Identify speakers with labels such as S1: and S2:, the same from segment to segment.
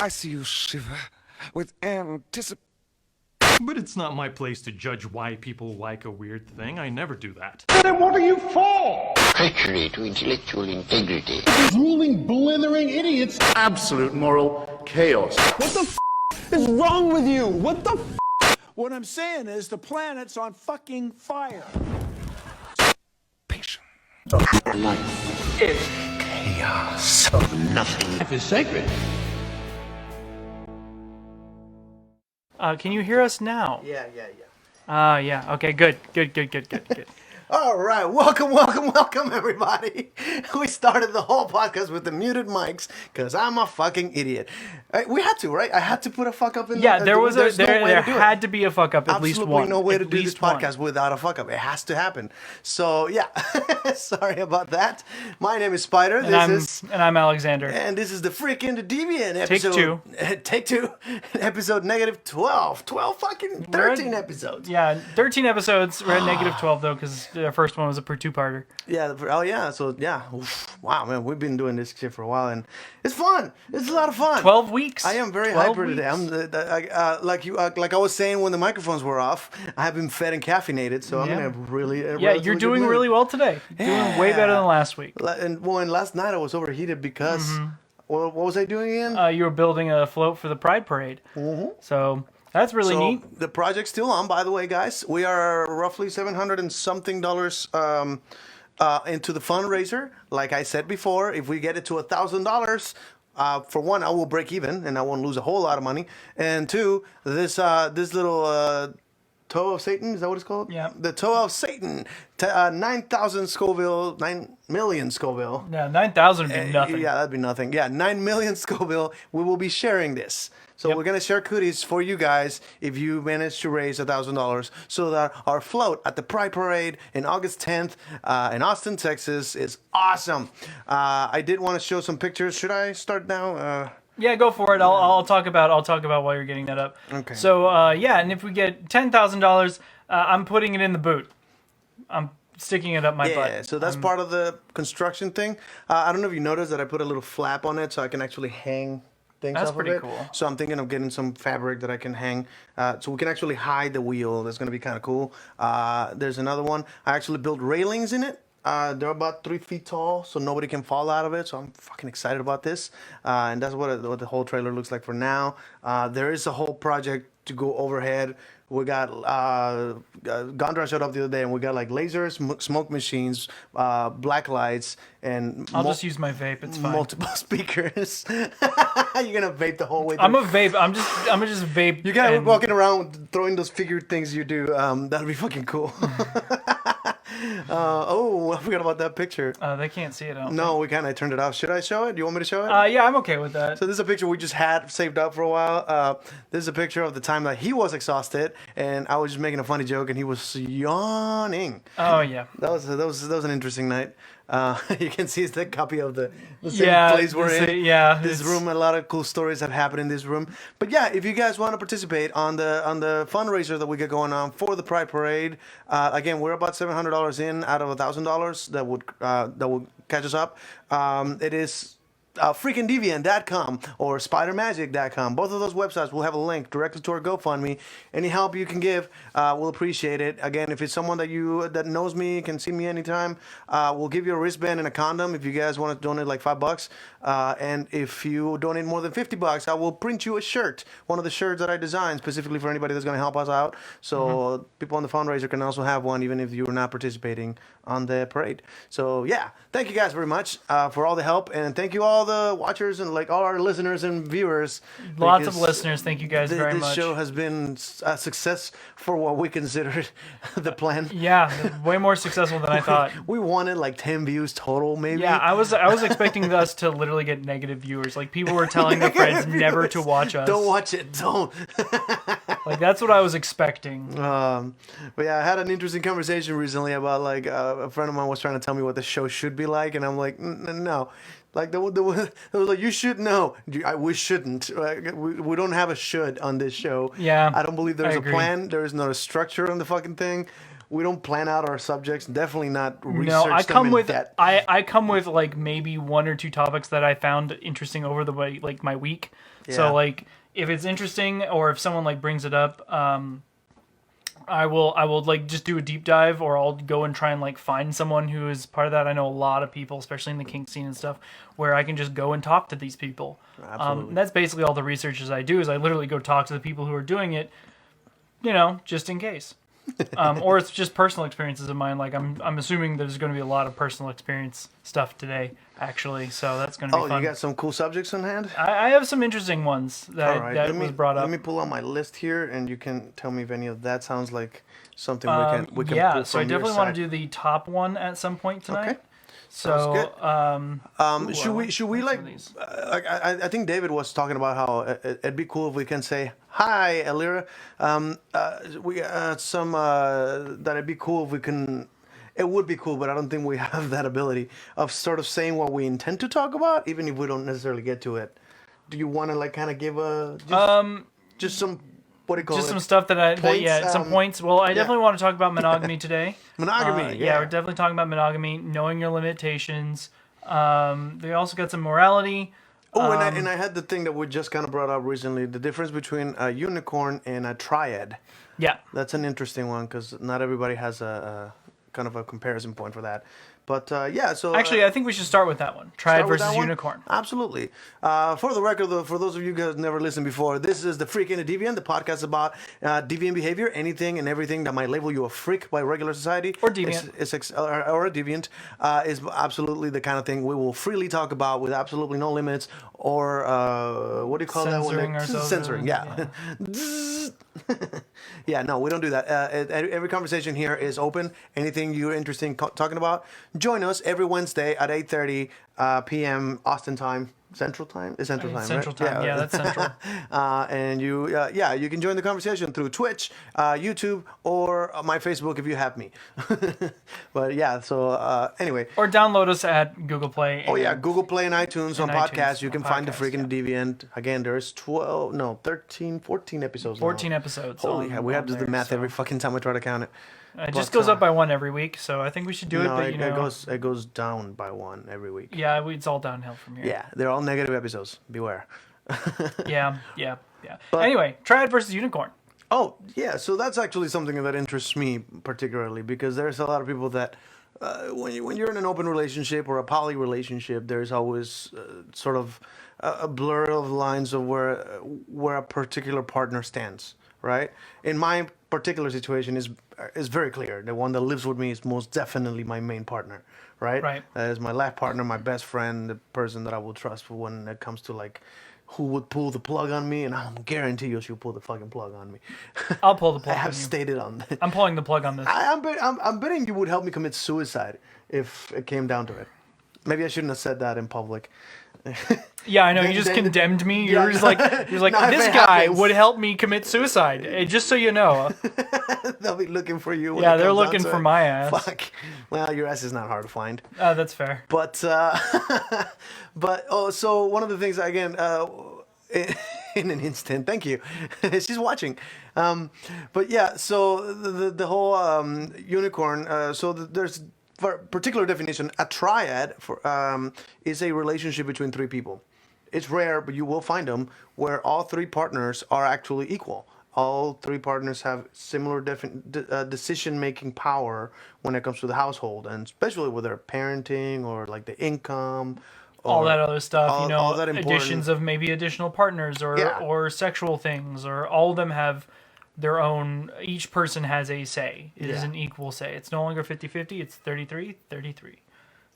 S1: I see you shiver with anticipation.
S2: But it's not my place to judge why people like a weird thing. I never do that.
S3: Then what are you for?
S4: Treachery to intellectual integrity.
S3: Drooling, blithering idiots.
S5: Absolute moral chaos.
S6: What the is wrong with you? What the
S7: What I'm saying is the planet's on fucking fire.
S1: Patient.
S4: Life is chaos. Nothing.
S6: Life is sacred.
S8: Can you hear us now?
S9: Yeah.
S8: Yeah. Okay, good.
S9: All right, welcome, everybody. We started the whole podcast with the muted mics because I'm a fucking idiot. We had to, right? I had to put a fuck up in
S8: Yeah,
S9: the...
S8: there was
S9: there's no way
S8: there
S9: to do
S8: had
S9: it.
S8: to be a fuck up at least one.
S9: Absolutely no way to
S8: At
S9: do this
S8: least one.
S9: podcast without a fuck up. It has to happen. So, yeah, sorry about that. My name is Spider.
S8: And I'm Alexander.
S9: And this is the freaking Deviant episode. Take two. Episode negative 12. 13 episodes.
S8: Yeah, 13 episodes. We're at negative 12, though, because the first one was a per two-parter.
S9: Yeah. Oh, yeah. So, yeah. Oof. Wow, man. We've been doing this shit for a while, and it's fun. It's a lot of fun.
S8: 12 weeks.
S9: I am very hyper today. I'm like I was saying when the microphones were off. I have been fed and caffeinated, so I'm in a really
S8: you're doing really well today. Doing way better than last week.
S9: And last night I was overheated because what was I doing again?
S8: You were building a float for the Pride Parade. So that's really neat.
S9: The project's still on, by the way, guys. We are roughly $700 and something into the fundraiser. Like I said before, if we get it to $1,000. For one, I will break even, and I won't lose a whole lot of money. And two, this little toe of Satan, is that what it's called?
S8: Yeah.
S9: The toe of Satan, 9,000 Scoville, 9 million Scoville.
S8: Yeah, 9,000 would be nothing.
S9: Yeah, that'd be nothing. Yeah, 9 million Scoville. We will be sharing this. So we're going to share goodies for you guys if you manage to raise $1,000 so that our float at the Pride Parade in August 10th in Austin, Texas is awesome. I did want to show some pictures. Should I start now?
S8: Yeah, go for it. I'll talk about while you're getting that up.
S9: Okay.
S8: So and if we get $10,000, I'm putting it in the boot. I'm sticking it up my butt.
S9: Yeah, so that's part of the construction thing. I don't know if you noticed that I put a little flap on it so I can actually hang things
S8: That's
S9: off
S8: pretty
S9: of it.
S8: cool.
S9: So I'm thinking of getting some fabric that I can hang, so we can actually hide the wheel. That's going to be kind of cool. There's another one. I actually built railings in it. They're about 3 feet tall, so nobody can fall out of it. So I'm fucking excited about this. And that's what the whole trailer looks like for now. There is a whole project to go overhead. We got Gondra showed up the other day, and we got like lasers, smoke machines, black lights, and
S8: I'll just use my vape. It's fine.
S9: Multiple speakers. You're gonna vape the whole way.
S8: I'm a vape. I'm gonna just vape.
S9: You guys walking around throwing those figured things you do. That'd be fucking cool. I forgot about that picture.
S8: They can't see it.
S9: No, we can't. I turned it off. Should I show it? Do you want me to show it?
S8: Yeah, I'm okay with that.
S9: So this is a picture we just had saved up for a while. This is a picture of the time that he was exhausted, and I was just making a funny joke, and he was yawning.
S8: Oh yeah.
S9: That was an interesting night. You can see it's the copy of the same place we're in. This room, a lot of cool stories have happened in this room. But yeah, if you guys want to participate on the fundraiser that we got going on for the Pride Parade, again, we're about $700 in out of $1,000 that would catch us up. It is freakingdeviant.com or spidermagic.com. Both of those websites will have a link directly to our GoFundMe. Any help you can give, we'll appreciate it. Again, if it's someone that knows me, can see me anytime, we'll give you a wristband and a condom if you guys want to donate like $5. And if you donate more than $50, I will print you a shirt, one of the shirts that I designed specifically for anybody that's going to help us out. So people on the fundraiser can also have one, even if you're not participating on the parade. So yeah, thank you guys very much for all the help, and thank you all the watchers and like all our listeners and viewers.
S8: Lots of listeners. Thank you guys very much.
S9: This show has been a success for what we considered the plan.
S8: Yeah, way more successful than I thought.
S9: We wanted like 10 views total, maybe.
S8: Yeah, I was expecting us to literally get negative viewers. Like people were telling their friends never to watch us.
S9: Don't watch it. Don't.
S8: Like that's what I was expecting.
S9: But yeah, I had an interesting conversation recently about like a friend of mine was trying to tell me what the show should be like, and I'm like, no. Like it was like, you should know. We shouldn't. We don't have a should on this show.
S8: Yeah,
S9: I don't believe there's
S8: I
S9: a
S8: agree.
S9: plan. There is not a structure on the fucking thing. we don't plan out our subjects. Definitely not research
S8: No, I
S9: them
S8: come
S9: in
S8: with
S9: depth.
S8: I come with like maybe 1 or 2 topics that I found interesting over the way, like my week.
S9: Yeah.
S8: So like if it's interesting or if someone like brings it up, I will like just do a deep dive, or I'll go and try and like find someone who is part of that. I know a lot of people, especially in the kink scene and stuff, where I can just go and talk to these people.
S9: Absolutely.
S8: That's basically all the research I do, is I literally go talk to the people who are doing it, just in case. Or it's just personal experiences of mine. Like I'm assuming there's going to be a lot of personal experience stuff today, actually. So that's going to be fun.
S9: Oh, you got some cool subjects in hand?
S8: I have some interesting ones that,
S9: All right.
S8: that was brought up.
S9: Let me pull out my list here, and you can tell me if any of that sounds like something we can
S8: yeah,
S9: pull
S8: so I
S9: from your
S8: definitely want
S9: side.
S8: to do the top one at some point tonight.
S9: Okay.
S8: So,
S9: Should we like? I think David was talking about how it'd be cool if we can say hi, Elira. That it'd be cool if we can. It would be cool, but I don't think we have that ability of sort of saying what we intend to talk about, even if we don't necessarily get to it. Do you want to like kind of give just some what do you call
S8: just
S9: it?
S8: some stuff that
S9: Points,
S8: some points. Well, I definitely want to talk about monogamy today.
S9: Monogamy,
S8: yeah, we're definitely talking about monogamy, knowing your limitations. They also got some morality.
S9: Oh, and I had the thing that we just kind of brought up recently, the difference between a unicorn and a triad.
S8: Yeah.
S9: That's an interesting one because not everybody has a kind of a comparison point for that. But yeah, so
S8: actually, I think we should start with that one. Triad versus unicorn.
S9: Absolutely. For the record, though, for those of you guys who never listened before, this is the Freak and the Deviant, the podcast about deviant behavior, anything and everything that might label you a freak by regular society
S8: or deviant,
S9: or a deviant, is absolutely the kind of thing we will freely talk about with absolutely no limits or what do you call
S8: censoring
S9: that one? Censoring. Yeah. Yeah, no, we don't do that. Every conversation here is open. Anything you're interested in talking about, join us every Wednesday at 8:30 p.m. Austin time. Central time? It's Central time,
S8: Central
S9: right?
S8: time, yeah, that's Central.
S9: And you can join the conversation through Twitch, YouTube, or my Facebook if you have me. But yeah, so anyway.
S8: Or download us at Google Play.
S9: Oh yeah, Google Play and iTunes on podcasts. You can find the freaking Deviant. Again, there's 14 episodes
S8: 14
S9: now.
S8: episodes.
S9: Holy hell, we have to do the math every fucking time I try to count it.
S8: It just goes up by 1 every week, so I think we should do it. But
S9: it goes down by 1 every week.
S8: Yeah, it's all downhill from here.
S9: Yeah, they're all negative episodes. Beware.
S8: yeah. But anyway, Triad versus Unicorn.
S9: Oh yeah, so that's actually something that interests me particularly because there's a lot of people that when you're in an open relationship or a poly relationship, there's always sort of a blur of lines of where a particular partner stands. Right? In my particular situation is very clear. The one that lives with me is most definitely my main partner. Right?
S8: Right.
S9: That is my life partner, my best friend, the person that I will trust for when it comes to like who would pull the plug on me, and I guarantee you she'll pull the fucking plug on me.
S8: I'll pull the plug.
S9: I have stated on that.
S8: I'm pulling the plug on this.
S9: I'm betting you would help me commit suicide if it came down to it. Maybe I shouldn't have said that in public.
S8: Yeah, I know. You just condemned me. You're just like this guy would help me commit suicide. Just so you know.
S9: They'll be looking for you.
S8: Yeah, they're looking for my ass.
S9: Fuck. Well, your ass is not hard to find.
S8: That's fair.
S9: But so one of the things again, in an instant. Thank you. She's watching. But yeah, so the whole unicorn. There's. For particular definition, a triad is a relationship between 3 people. It's rare, but you will find them where all 3 partners are actually equal. All 3 partners have similar decision-making power when it comes to the household, and especially with their parenting or like the income.
S8: All that other stuff,
S9: all that
S8: additions of maybe additional partners or sexual things, or all of them have their own, each person has a say. It is an equal say. It's no longer 50-50, it's 33-33.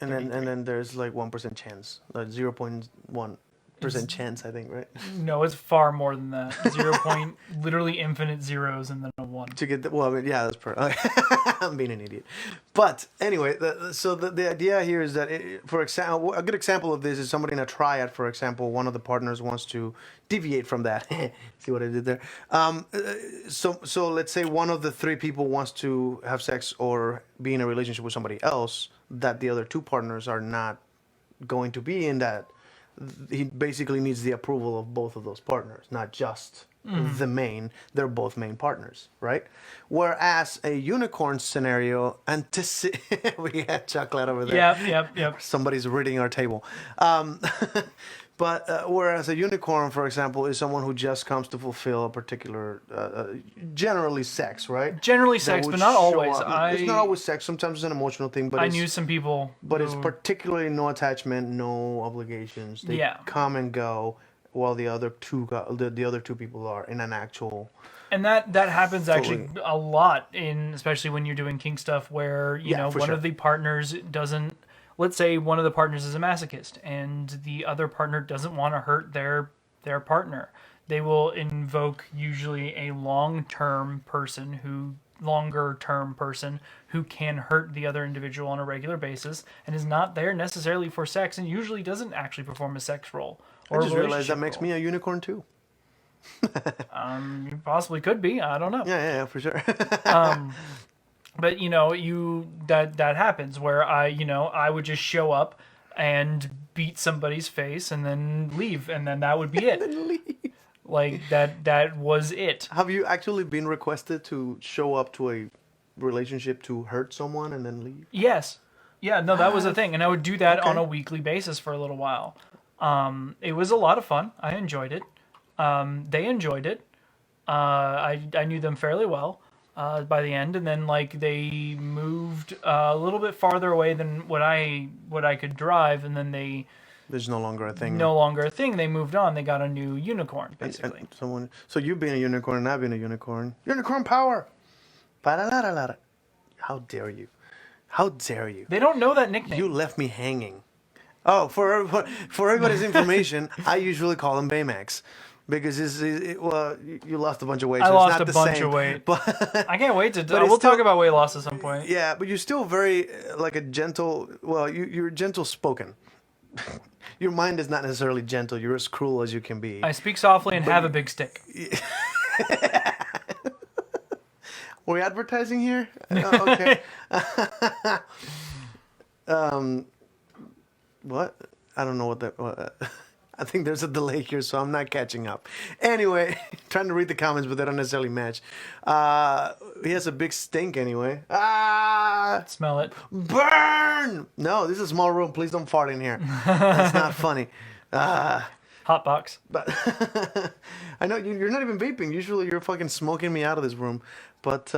S9: And then there's like 1% chance, like 0.1% chance, I think, right?
S8: No, it's far more than that. 0. Literally infinite zeros and then a 1.
S9: To get that's perfect. I'm being an idiot. But anyway, the idea here is that, for example, a good example of this is somebody in a triad, for example, one of the partners wants to deviate from that. See what I did there? So let's say one of the 3 people wants to have sex or be in a relationship with somebody else that the other 2 partners are not going to be in that he basically needs the approval of both of those partners, not just the main. They're both main partners, right? Whereas a unicorn scenario, we had chocolate over there.
S8: Yep.
S9: Somebody's reading our table. But whereas a unicorn, for example, is someone who just comes to fulfill a particular, generally sex, right?
S8: Generally
S9: That
S8: sex,
S9: would
S8: but not
S9: show
S8: always.
S9: up. It's not always sex. Sometimes it's an emotional thing. But
S8: I knew some people.
S9: But it's particularly no attachment, no obligations. They come and go, while the other two people are in an actual.
S8: And that happens actually a lot especially when you're doing kink stuff, where you know one of the partners doesn't. Let's say one of the partners is a masochist, and the other partner doesn't want to hurt their partner. They will invoke usually a longer-term person who can hurt the other individual on a regular basis, and is not there necessarily for sex, and usually doesn't actually perform a sex role.
S9: I just realized that makes me a unicorn too.
S8: You possibly could be. I don't know.
S9: Yeah, for sure.
S8: But you know, that happens where I would just show up and beat somebody's face and then leave, and then that would be it. Like that was it.
S9: Have you actually been requested to show up to a relationship to hurt someone and then leave?
S8: Yes. Yeah, no, that was a thing, and I would do that on a weekly basis for a little while. It was a lot of fun. I enjoyed it. They enjoyed it. I knew them fairly well. By the end, and then like they moved a little bit farther away than what I could drive, and then
S9: there's no longer a thing.
S8: No longer a thing. They moved on. They got a new unicorn, basically.
S9: So you've been a unicorn, and I've been a unicorn. Unicorn power. Ba-da-da-da-da. How dare you? How dare you?
S8: They don't know that nickname.
S9: You left me hanging. Oh, for everybody's information, I usually call him Baymax. Because you lost a bunch of weight.
S8: I
S9: So
S8: lost
S9: it's not
S8: a
S9: the
S8: bunch
S9: same.
S8: of weight.
S9: But
S8: I can't wait to.
S9: still,
S8: We'll talk about weight loss at some point.
S9: Yeah, but you're still very like a gentle. Well, you're gentle spoken. Your mind is not necessarily gentle. You're as cruel as you can be.
S8: I speak softly and have a big stick.
S9: Were we advertising here? Okay. What? I don't know what that. I think there's a delay here, so I'm not catching up. Anyway, trying to read the comments, but they don't necessarily match. He has a big stink anyway.
S8: Smell it.
S9: Burn! No, this is a small room. Please don't fart in here. That's not funny.
S8: Hot box.
S9: But I know you're not even vaping. Usually you're fucking smoking me out of this room. But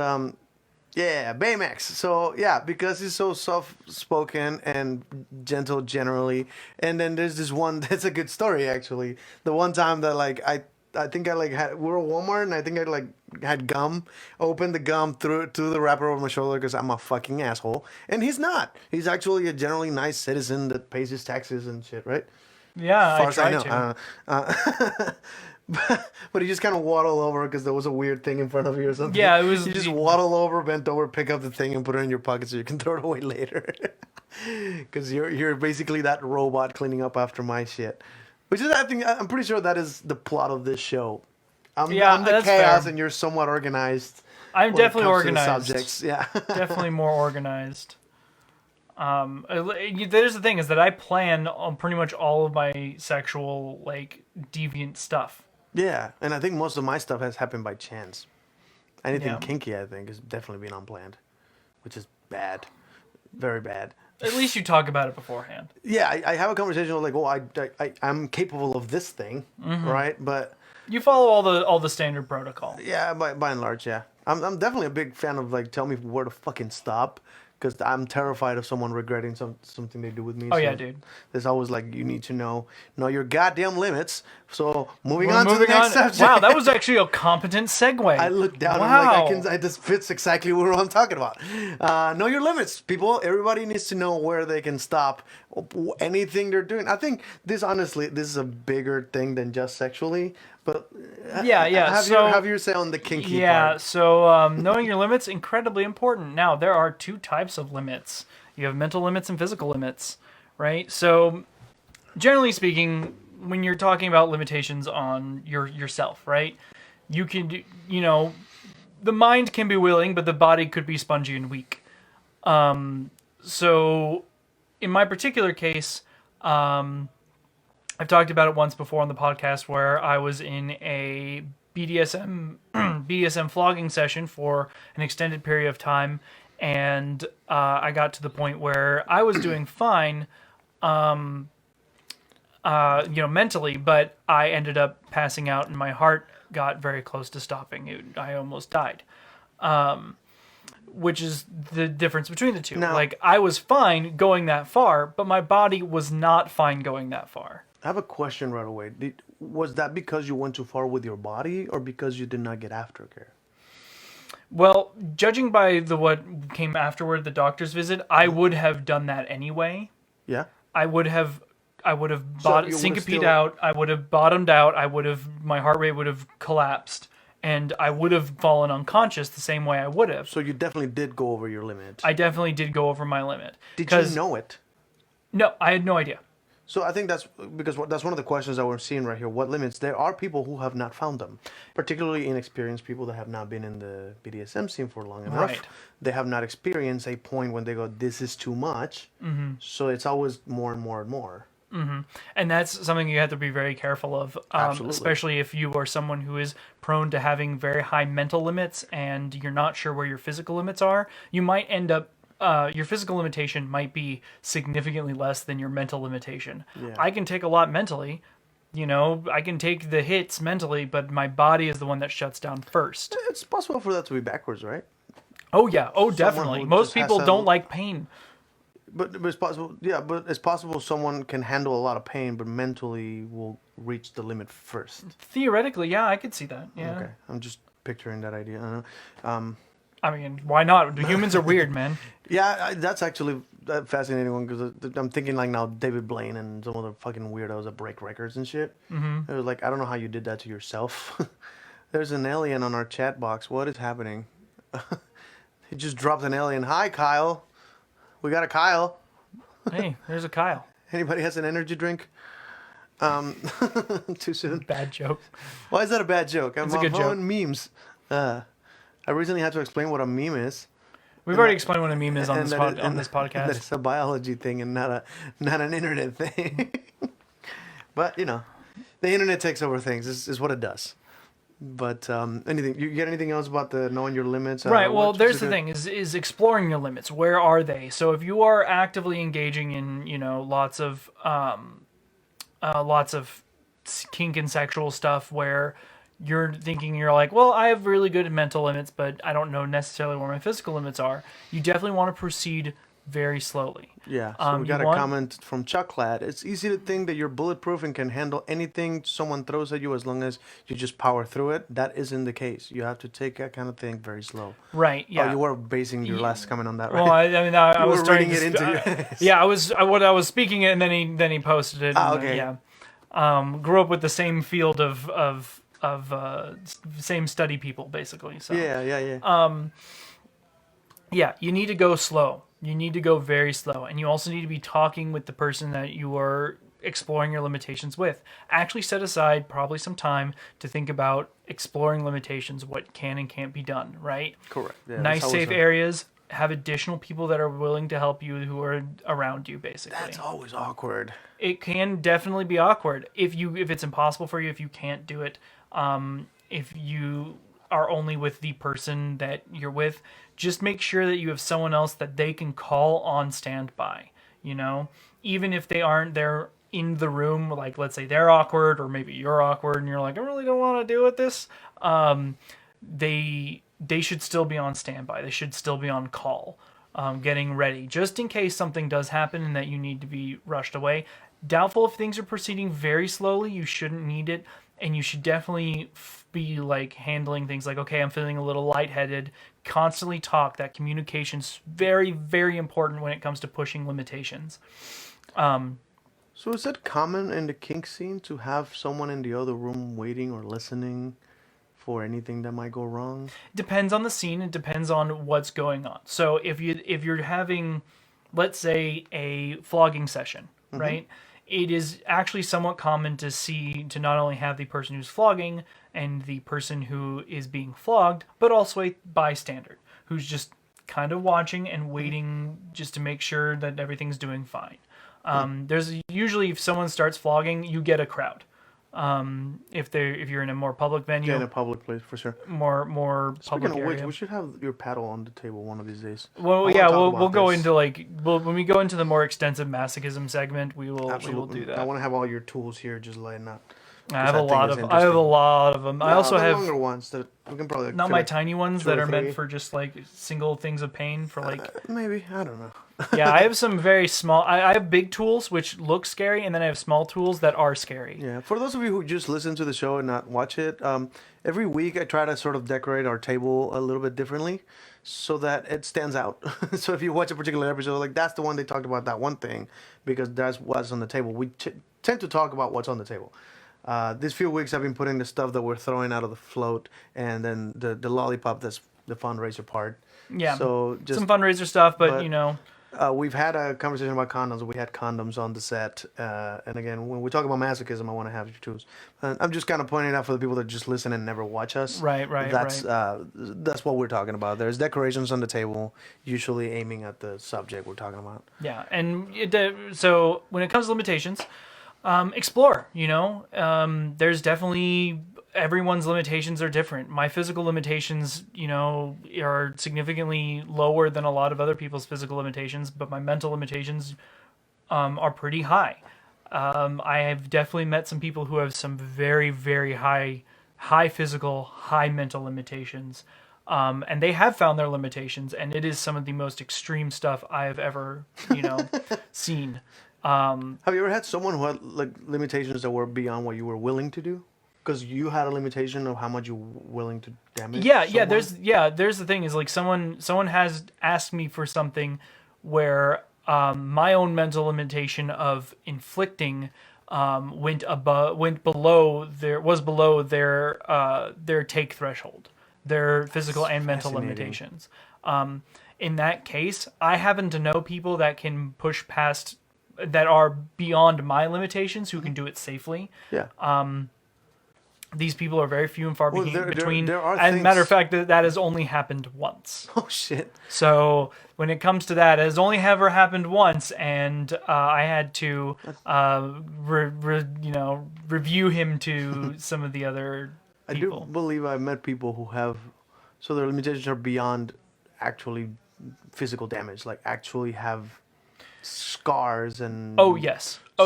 S9: yeah, Baymax. So yeah, because he's so soft-spoken and gentle generally. And then there's this one. That's a good story actually. The one time that like I think I like we were at Walmart and I think I like had gum. Opened the gum, threw the wrapper over my shoulder because I'm a fucking asshole. And he's not. He's actually a generally nice citizen that pays his taxes and shit, right?
S8: Yeah,
S9: as far as I know. But he just kind of waddle over because there was a weird thing in front of you or something.
S8: Yeah, it was.
S9: You just waddle over, bent over, pick up the thing, and put it in your pocket so you can throw it away later. Because you're basically that robot cleaning up after my shit. Which is, I'm pretty sure that is the plot of this show. I'm the chaos,
S8: fair.
S9: and you're somewhat organized.
S8: I'm definitely organized.
S9: Subjects, yeah.
S8: Definitely more organized. There's the thing is that I plan on pretty much all of my sexual like deviant stuff.
S9: Yeah, and I think most of my stuff has happened by chance. Anything kinky, I think, has definitely been unplanned, which is bad, very bad.
S8: At least you talk about it beforehand.
S9: Yeah, I have a conversation with like, well, I'm capable of this thing, right? But
S8: you follow all the standard protocol.
S9: Yeah, by and large, yeah. I'm definitely a big fan of like, tell me where to fucking stop. Because I'm terrified of someone regretting something they do with me.
S8: Oh, yeah, dude.
S9: There's always like, you need to know your goddamn limits. So moving on to the next subject.
S8: Wow, that was actually a competent segue.
S9: I looked down and like, this fits exactly what I'm talking about. Know your limits, people. Everybody needs to know where they can stop anything they're doing. I think this is a bigger thing than just sexually. But
S8: yeah.
S9: Have your say on the kinky part.
S8: Yeah, so knowing your limits, incredibly important. Now, there are two types of limits. You have mental limits and physical limits, right? So, generally speaking, when you're talking about limitations on yourself, right? You can, the mind can be willing, but the body could be spongy and weak. So, in my particular case, I've talked about it once before on the podcast where I was in a BDSM flogging session for an extended period of time, and I got to the point where I was doing fine, mentally, but I ended up passing out and my heart got very close to stopping. I almost died. Which is the difference between the two.
S9: Now,
S8: like, I was fine going that far, but my body was not fine going that far.
S9: I have a question right away. Was that because you went too far with your body, or because you did not get aftercare?
S8: Well, judging by what came afterward, the doctor's visit, I would have done that anyway.
S9: Yeah.
S8: I would have
S9: you
S8: syncopated out. I would have bottomed out. My heart rate would have collapsed, and I would have fallen unconscious the same way I would have.
S9: So you definitely did go over your limit.
S8: I definitely did go over my limit.
S9: Did you know it?
S8: No, I had no idea.
S9: So I think that's one of the questions that we're seeing right here. What limits? There are people who have not found them, particularly inexperienced people that have not been in the BDSM scene for long enough.
S8: Right.
S9: They have not experienced a point when they go, this is too much.
S8: Mm-hmm.
S9: So it's always more and more and more.
S8: Mm-hmm. And that's something you have to be very careful of, especially if you are someone who is prone to having very high mental limits and you're not sure where your physical limits are. You might end up, your physical limitation might be significantly less than your mental limitation.
S9: Yeah.
S8: I can take a lot mentally, I can take the hits mentally, but my body is the one that shuts down first.
S9: It's possible for that to be backwards, right?
S8: Oh, yeah. Oh,
S9: Someone
S8: definitely.
S9: who
S8: Most
S9: just has
S8: people
S9: to-
S8: don't like pain.
S9: But it's possible, yeah. But it's possible someone can handle a lot of pain, but mentally will reach the limit first.
S8: Theoretically, yeah, I could see that. Yeah.
S9: Okay, I'm just picturing that idea. I don't know.
S8: I mean, why not? Humans are weird, man.
S9: Yeah, that's actually a fascinating one because I'm thinking like now David Blaine and some other fucking weirdos that break records and shit. Mm-hmm. It was like, I don't know how you did that to yourself. There's an alien on our chat box. What is happening? He just dropped an alien. Hi, Kyle. We got a Kyle.
S8: Hey, there's a Kyle.
S9: Anybody has an energy drink? Too soon.
S8: Bad joke.
S9: Why is that a bad joke?
S8: It's a good joke.
S9: Memes. I recently had to explain what a meme is.
S8: We've already explained what a meme is on this podcast.
S9: That it's a biology thing and not an internet thing. But the internet takes over things. Is what it does. But anything you get anything else about the knowing your limits?
S8: Right. Well, there's the thing is exploring your limits. Where are they? So if you are actively engaging in lots of kink and sexual stuff where you're thinking you're like, well, I have really good mental limits, but I don't know necessarily where my physical limits are. You definitely want to proceed very slowly.
S9: Yeah, so we got a comment from Chuck Ladd. It's easy to think that you're bulletproof and can handle anything someone throws at you as long as you just power through it. That isn't the case. You have to take that kind of thing very slow.
S8: Right, yeah.
S9: Oh, you were basing your last comment on that, right?
S8: Well, I was
S9: reading
S8: it
S9: into your...
S8: I was speaking it, and then he posted it.
S9: Okay.
S8: Yeah. Grew up with the same field of same study people, basically. So
S9: Yeah.
S8: Yeah, you need to go slow. You need to go very slow. And you also need to be talking with the person that you are exploring your limitations with. Actually set aside probably some time to think about exploring limitations, what can and can't be done, right?
S9: Correct. Yeah,
S8: nice, safe areas. Have additional people that are willing to help you who are around you, basically.
S9: That's always awkward.
S8: It can definitely be awkward. If it's impossible for you, if you can't do it, if you are only with the person that you're with, just make sure that you have someone else that they can call on standby, even if they aren't there in the room, like let's say they're awkward or maybe you're awkward and you're like, I really don't want to deal with this. They should still be on standby. They should still be on call, getting ready just in case something does happen and that you need to be rushed away. Doubtful if things are proceeding very slowly, you shouldn't need it. And you should definitely be like handling things like, okay, I'm feeling a little lightheaded. Constantly talk. That communication's very, very important when it comes to pushing limitations.
S9: So is it common in the kink scene to have someone in the other room waiting or listening for anything that might go wrong?
S8: Depends on the scene. It depends on what's going on. So if you're having, let's say, a flogging session, right? It is actually somewhat common to not only have the person who's flogging and the person who is being flogged, but also a bystander who's just kind of watching and waiting just to make sure that everything's doing fine. There's usually, if someone starts flogging, you get a crowd. If you're in a more public venue,
S9: Yeah, in a public place for sure.
S8: more
S9: Speaking
S8: public
S9: of which,
S8: area.
S9: we should have your paddle on the table one of these days.
S8: Well,
S9: I
S8: yeah,
S9: wanna talk
S8: we'll
S9: about
S8: go
S9: this.
S8: into when we go into the more extensive masochism segment, we will do that.
S9: I want to have all your tools here just laying out.
S8: I have a lot of them. I also
S9: the
S8: have
S9: longer ones that we can probably
S8: not
S9: fill
S8: my
S9: it.
S8: tiny ones
S9: two
S8: that
S9: or
S8: are meant
S9: three.
S8: for just like single things of pain for like
S9: Maybe, I don't know.
S8: yeah, I have some very small. I have big tools which look scary, and then I have small tools that are scary.
S9: Yeah, for those of you who just listen to the show and not watch it, every week I try to sort of decorate our table a little bit differently so that it stands out. So if you watch a particular episode, like that's the one they talked about that one thing because that's what's on the table. We tend to talk about what's on the table. These few weeks I've been putting the stuff that we're throwing out of the float and then the lollipop that's the fundraiser part.
S8: Yeah,
S9: so just
S8: some fundraiser stuff, but
S9: we've had a conversation about condoms. We had condoms on the set, and again, when we talk about masochism, I want to have your tools. I'm just kind of pointing out for the people that just listen and never watch us.
S8: Right.
S9: That's what we're talking about. There's decorations on the table, usually aiming at the subject we're talking about.
S8: Yeah, and so when it comes to limitations, explore. There's definitely everyone's limitations are different. My physical limitations, are significantly lower than a lot of other people's physical limitations, but my mental limitations are pretty high. I have definitely met some people who have some very, very high physical, high mental limitations. And they have found their limitations, and it is some of the most extreme stuff I have ever, seen.
S9: Have you ever had someone who had like limitations that were beyond what you were willing to do? Because you had a limitation of how much you're willing to damage.
S8: Yeah.
S9: someone?
S8: There's the thing is like someone has asked me for something where my own mental limitation of inflicting went below their take threshold, their physical and mental limitations. In that case, I happen to know people that can push past that are beyond my limitations who can do it safely.
S9: Yeah.
S8: These people are very few and far between.
S9: There are
S8: as a
S9: things...
S8: matter of fact, that has only happened once.
S9: Oh shit!
S8: So when it comes to that, it has only ever happened once, and I had to, review him to some of the other people.
S9: I do believe I've met people who have, so their limitations are beyond actually physical damage, like actually have scars and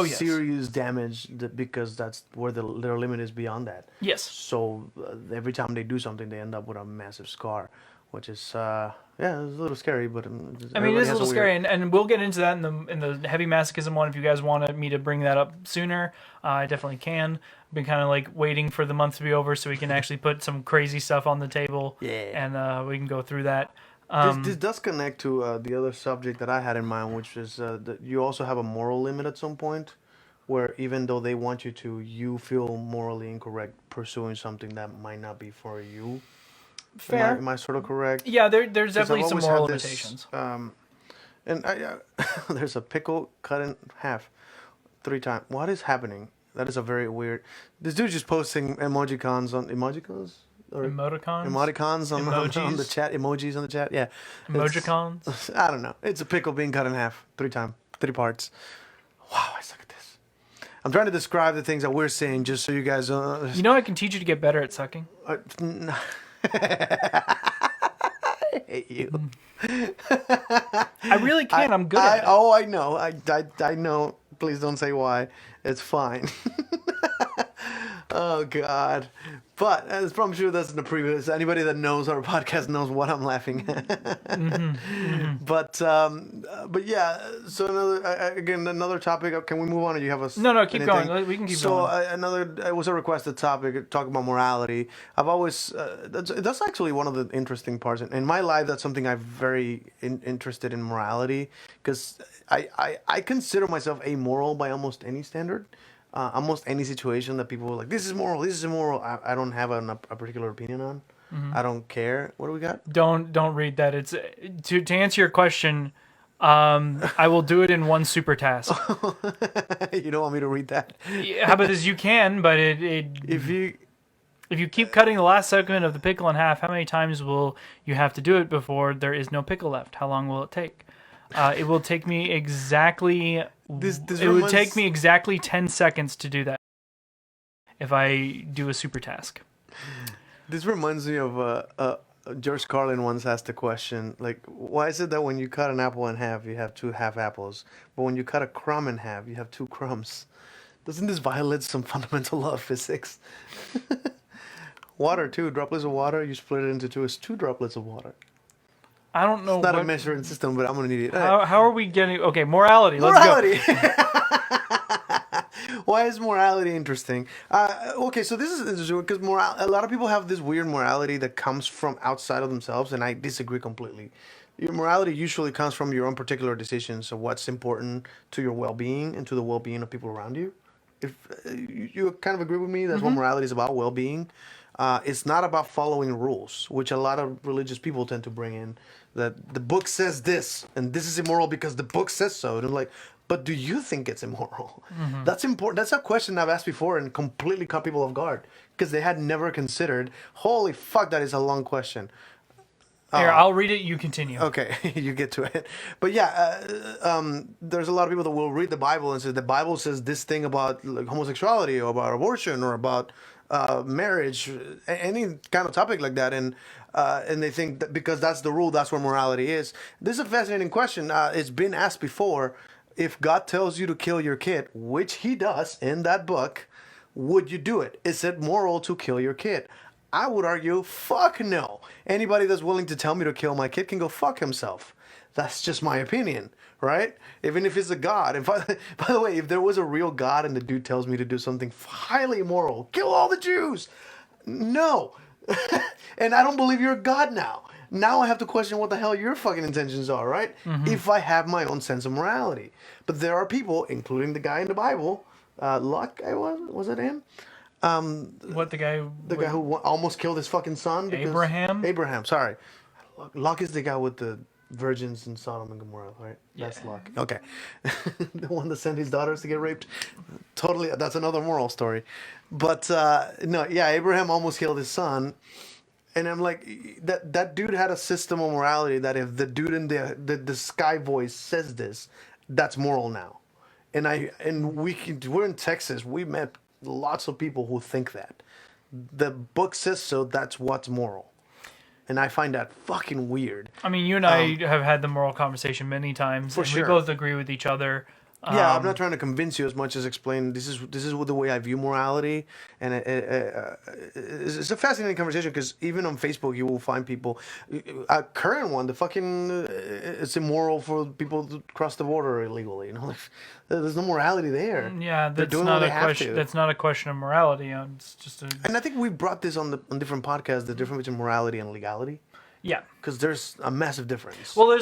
S9: serious damage because that's where their limit is beyond that.
S8: Yes.
S9: So every time they do something, they end up with a massive scar, which is it's a little scary. But
S8: I mean, it is a little scary, and we'll get into that in the heavy masochism one. If you guys wanted me to bring that up sooner, I definitely can. I've been kind of like waiting for the month to be over so we can actually put some crazy stuff on the table.
S9: Yeah.
S8: And we can go through that.
S9: This does connect to the other subject that I had in mind, which is that you also have a moral limit at some point, where even though they want you to, you feel morally incorrect pursuing something that might not be for you.
S8: Fair.
S9: Am I sort of correct?
S8: Yeah, there's definitely some
S9: always
S8: moral
S9: had this,
S8: limitations.
S9: And there's a pickle cut in half 3 times. What is happening? That is a very weird... This dude's just posting emojicons on... Emojicons? Or emoticons on the chat, emojis on the chat. Yeah,
S8: emojicons.
S9: I don't know. It's a pickle being cut in half 3 parts. Wow, I suck at this. I'm trying to describe the things that we're saying, just so you guys.
S8: I can teach you to get better at sucking.
S9: I hate you.
S8: I really can. I'm good at it.
S9: Oh, I know. I know. Please don't say why. It's fine. Oh God! But as I'm sure that's in the previous. Anybody that knows our podcast knows what I'm laughing at. But yeah. So another topic. Can we move on? Or do you have a
S8: no? Keep going. We can keep going.
S9: It was a requested topic. Talk about morality. I've always that's actually one of the interesting parts in my life. That's something I'm very interested in morality because I consider myself amoral by almost any standard. Almost any situation that people are like, this is moral, this is immoral, I don't have a particular opinion on. I don't care. What do we got?
S8: Don't read that. It's to answer your question. I will do it in one super task.
S9: You don't want me to read that?
S8: How about this? You can, but if you keep cutting the last segment of the pickle in half, how many times will you have to do it before there is no pickle left? How long will it take? It will take me exactly. It would take me exactly 10 seconds to do that if I do a super task.
S9: This reminds me of George Carlin once asked a question like, why is it that when you cut an apple in half, you have 2 half apples, but when you cut a crumb in half, you have 2 crumbs? Doesn't this violate some fundamental law of physics? Water too, droplets of water, you split it into 2, it's 2 droplets of water.
S8: I don't know.
S9: It's not a measuring system, but I'm gonna need it.
S8: How are we getting? Okay, morality. Let's
S9: go. Why is morality interesting? Okay, so this is interesting because a lot of people have this weird morality that comes from outside of themselves, and I disagree completely. Your morality usually comes from your own particular decisions of what's important to your well-being and to the well-being of people around you. If you kind of agree with me, that's what morality is about, well-being. It's not about following rules, which a lot of religious people tend to bring in. That the book says this, and this is immoral because the book says so. And I'm like, but do you think it's immoral? That's important. That's a question I've asked before and completely caught people off guard because they had never considered. Holy fuck, that is a long question.
S8: Here, I'll read it. You continue.
S9: Okay, you get to it. But yeah, there's a lot of people that will read the Bible and say the Bible says this thing about like, homosexuality or about abortion or about marriage, any kind of topic like that, and they think that because that's the rule, that's where morality is. This is a fascinating question. It's been asked before. If God tells you to kill your kid, which He does in that book, would you do it? Is it moral to kill your kid? I would argue, fuck no. Anybody that's willing to tell me to kill my kid can go fuck himself. That's just my opinion, right? Even if it's a God. And by the way, if there was a real God and the dude tells me to do something highly immoral, kill all the Jews. No. And I don't believe you're a God now. Now I have to question what the hell your fucking intentions are, right? If I have my own sense of morality. But there are people, including the guy in the Bible, Luck, was it him?
S8: What the guy?
S9: The guy who almost killed his fucking son?
S8: Abraham?
S9: Abraham, sorry. Luck is the guy with the virgins in Sodom and Gomorrah, right? Yeah. That's Luck. Okay. The one that sent his daughters to get raped. Totally, that's another moral story. But, no, yeah, Abraham almost killed his son. And I'm like, that dude had a system of morality that if the dude in the sky voice says this, that's moral now. And we're in Texas. We met lots of people who think that. The book says so, that's what's moral. And I find that fucking weird.
S8: I mean, you and I have had the moral conversation many times.
S9: For sure.
S8: We both agree with each other.
S9: Yeah, I'm not trying to convince you as much as explain this is the way I view morality, and it's a fascinating conversation because even on Facebook you will find people. A current one, the fucking it's immoral for people to cross the border illegally. You know, like, there's no morality there.
S8: Yeah, that's not a question. That's not a question of morality. It's just a.
S9: And I think we brought this on different podcasts. The difference between morality and legality.
S8: Yeah,
S9: because there's a massive difference.
S8: Well,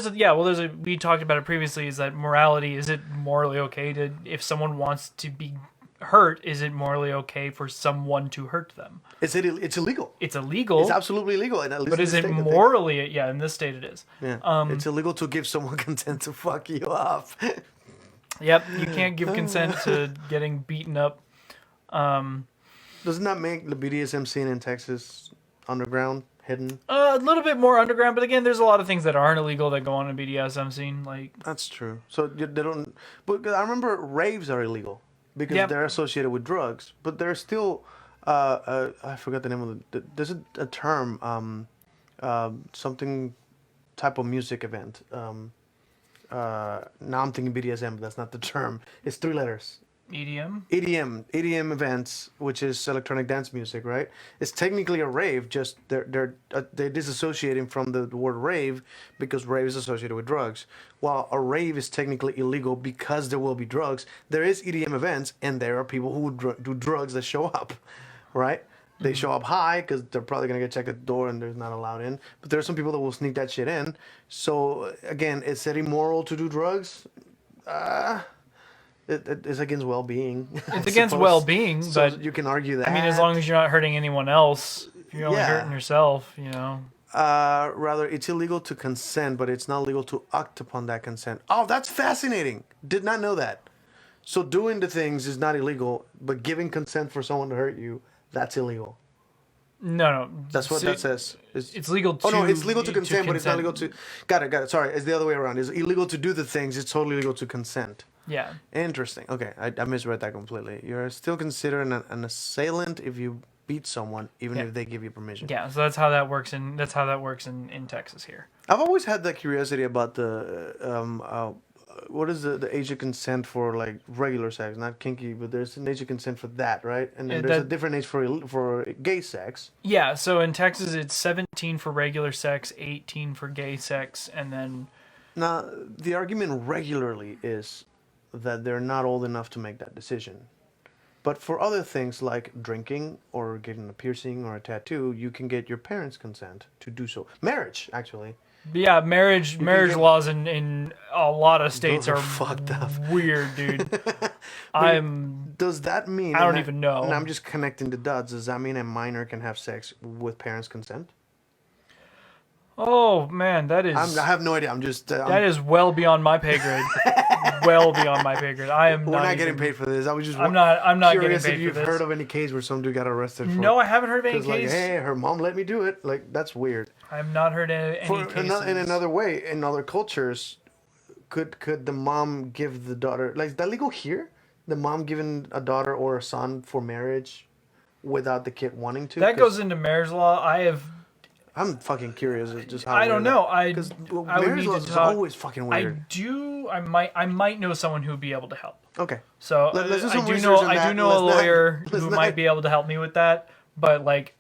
S8: we talked about it previously. Is that morality? Is it morally okay to if someone wants to be hurt? Is it morally okay for someone to hurt them?
S9: It's illegal.
S8: It's illegal.
S9: It's absolutely illegal.
S8: But is it morally? Yeah, in this state it is.
S9: Yeah. It's illegal to give someone consent to fuck you up.
S8: Yep, you can't give consent to getting beaten up.
S9: Doesn't that make the BDSM scene in Texas underground? Hidden?
S8: A little bit more underground, but again, there's a lot of things that aren't illegal that go on in BDSM scene. Like
S9: that's true. So they don't. But I remember raves are illegal because they're associated with drugs. But there's still, I forgot the name of the. There's a term, something type of music event. Now I'm thinking BDSM, but that's not the term. It's 3 letters. EDM events, which is electronic dance music, right? It's technically a rave, just they're disassociating from the word rave because rave is associated with drugs. While a rave is technically illegal because there will be drugs, there is EDM events, and there are people who do drugs that show up, right? They show up high because they're probably gonna get checked at the door and they're not allowed in. But there are some people that will sneak that shit in. So again, is it immoral to do drugs? It's against well-being.
S8: It's against well-being,
S9: so
S8: but
S9: you can argue that.
S8: I mean, as long as you're not hurting anyone else, if you're only hurting yourself, you know.
S9: Rather, it's illegal to consent, but it's not legal to act upon that consent. Oh, that's fascinating. Did not know that. So doing the things is not illegal, but giving consent for someone to hurt you, that's illegal.
S8: No.
S9: That's what that says.
S8: It's legal to...
S9: Oh, no, it's legal to consent, but it's not legal to... Got it. Sorry, it's the other way around. It's illegal to do the things. It's totally legal to consent.
S8: Yeah.
S9: Interesting. Okay, I misread that completely. You're still considered an assailant if you beat someone, even if they give you permission.
S8: Yeah, so that's how that works in Texas here.
S9: I've always had that curiosity about the... what is the age of consent for like regular sex, not kinky, but there's an age of consent for that, right? And then there's a different age for gay sex.
S8: Yeah, so in Texas it's 17 for regular sex, 18 for gay sex, and then...
S9: Now, the argument regularly is that they're not old enough to make that decision. But for other things like drinking or getting a piercing or a tattoo, you can get your parents' consent to do so. Marriage, actually.
S8: Yeah, marriage laws in a lot of states are
S9: fucked up.
S8: Weird, dude.
S9: Does that mean...
S8: I don't even know.
S9: And I'm just connecting the dots. Does that mean a minor can have sex with parents' consent?
S8: Oh, man, that is...
S9: I have no idea. I'm just...
S8: that is well beyond my pay grade. Well beyond my pay grade.
S9: We're not getting paid for this. I was just...
S8: I'm not getting paid for this.
S9: If you've heard of any case where some dude got arrested for...
S8: No, I haven't heard of any case.
S9: Like, hey, her mom let me do it. Like, that's weird.
S8: I have not heard any cases.
S9: In another way, in other cultures, could the mom give the daughter... Like, is that legal here? The mom giving a daughter or a son for marriage without the kid wanting to?
S8: That goes into marriage law.
S9: I'm fucking curious as just how...
S8: I don't know.
S9: Because marriage law is always fucking weird.
S8: I might know someone who would be able to help.
S9: Okay.
S8: So I do know a lawyer who might be able to help me with that. But like,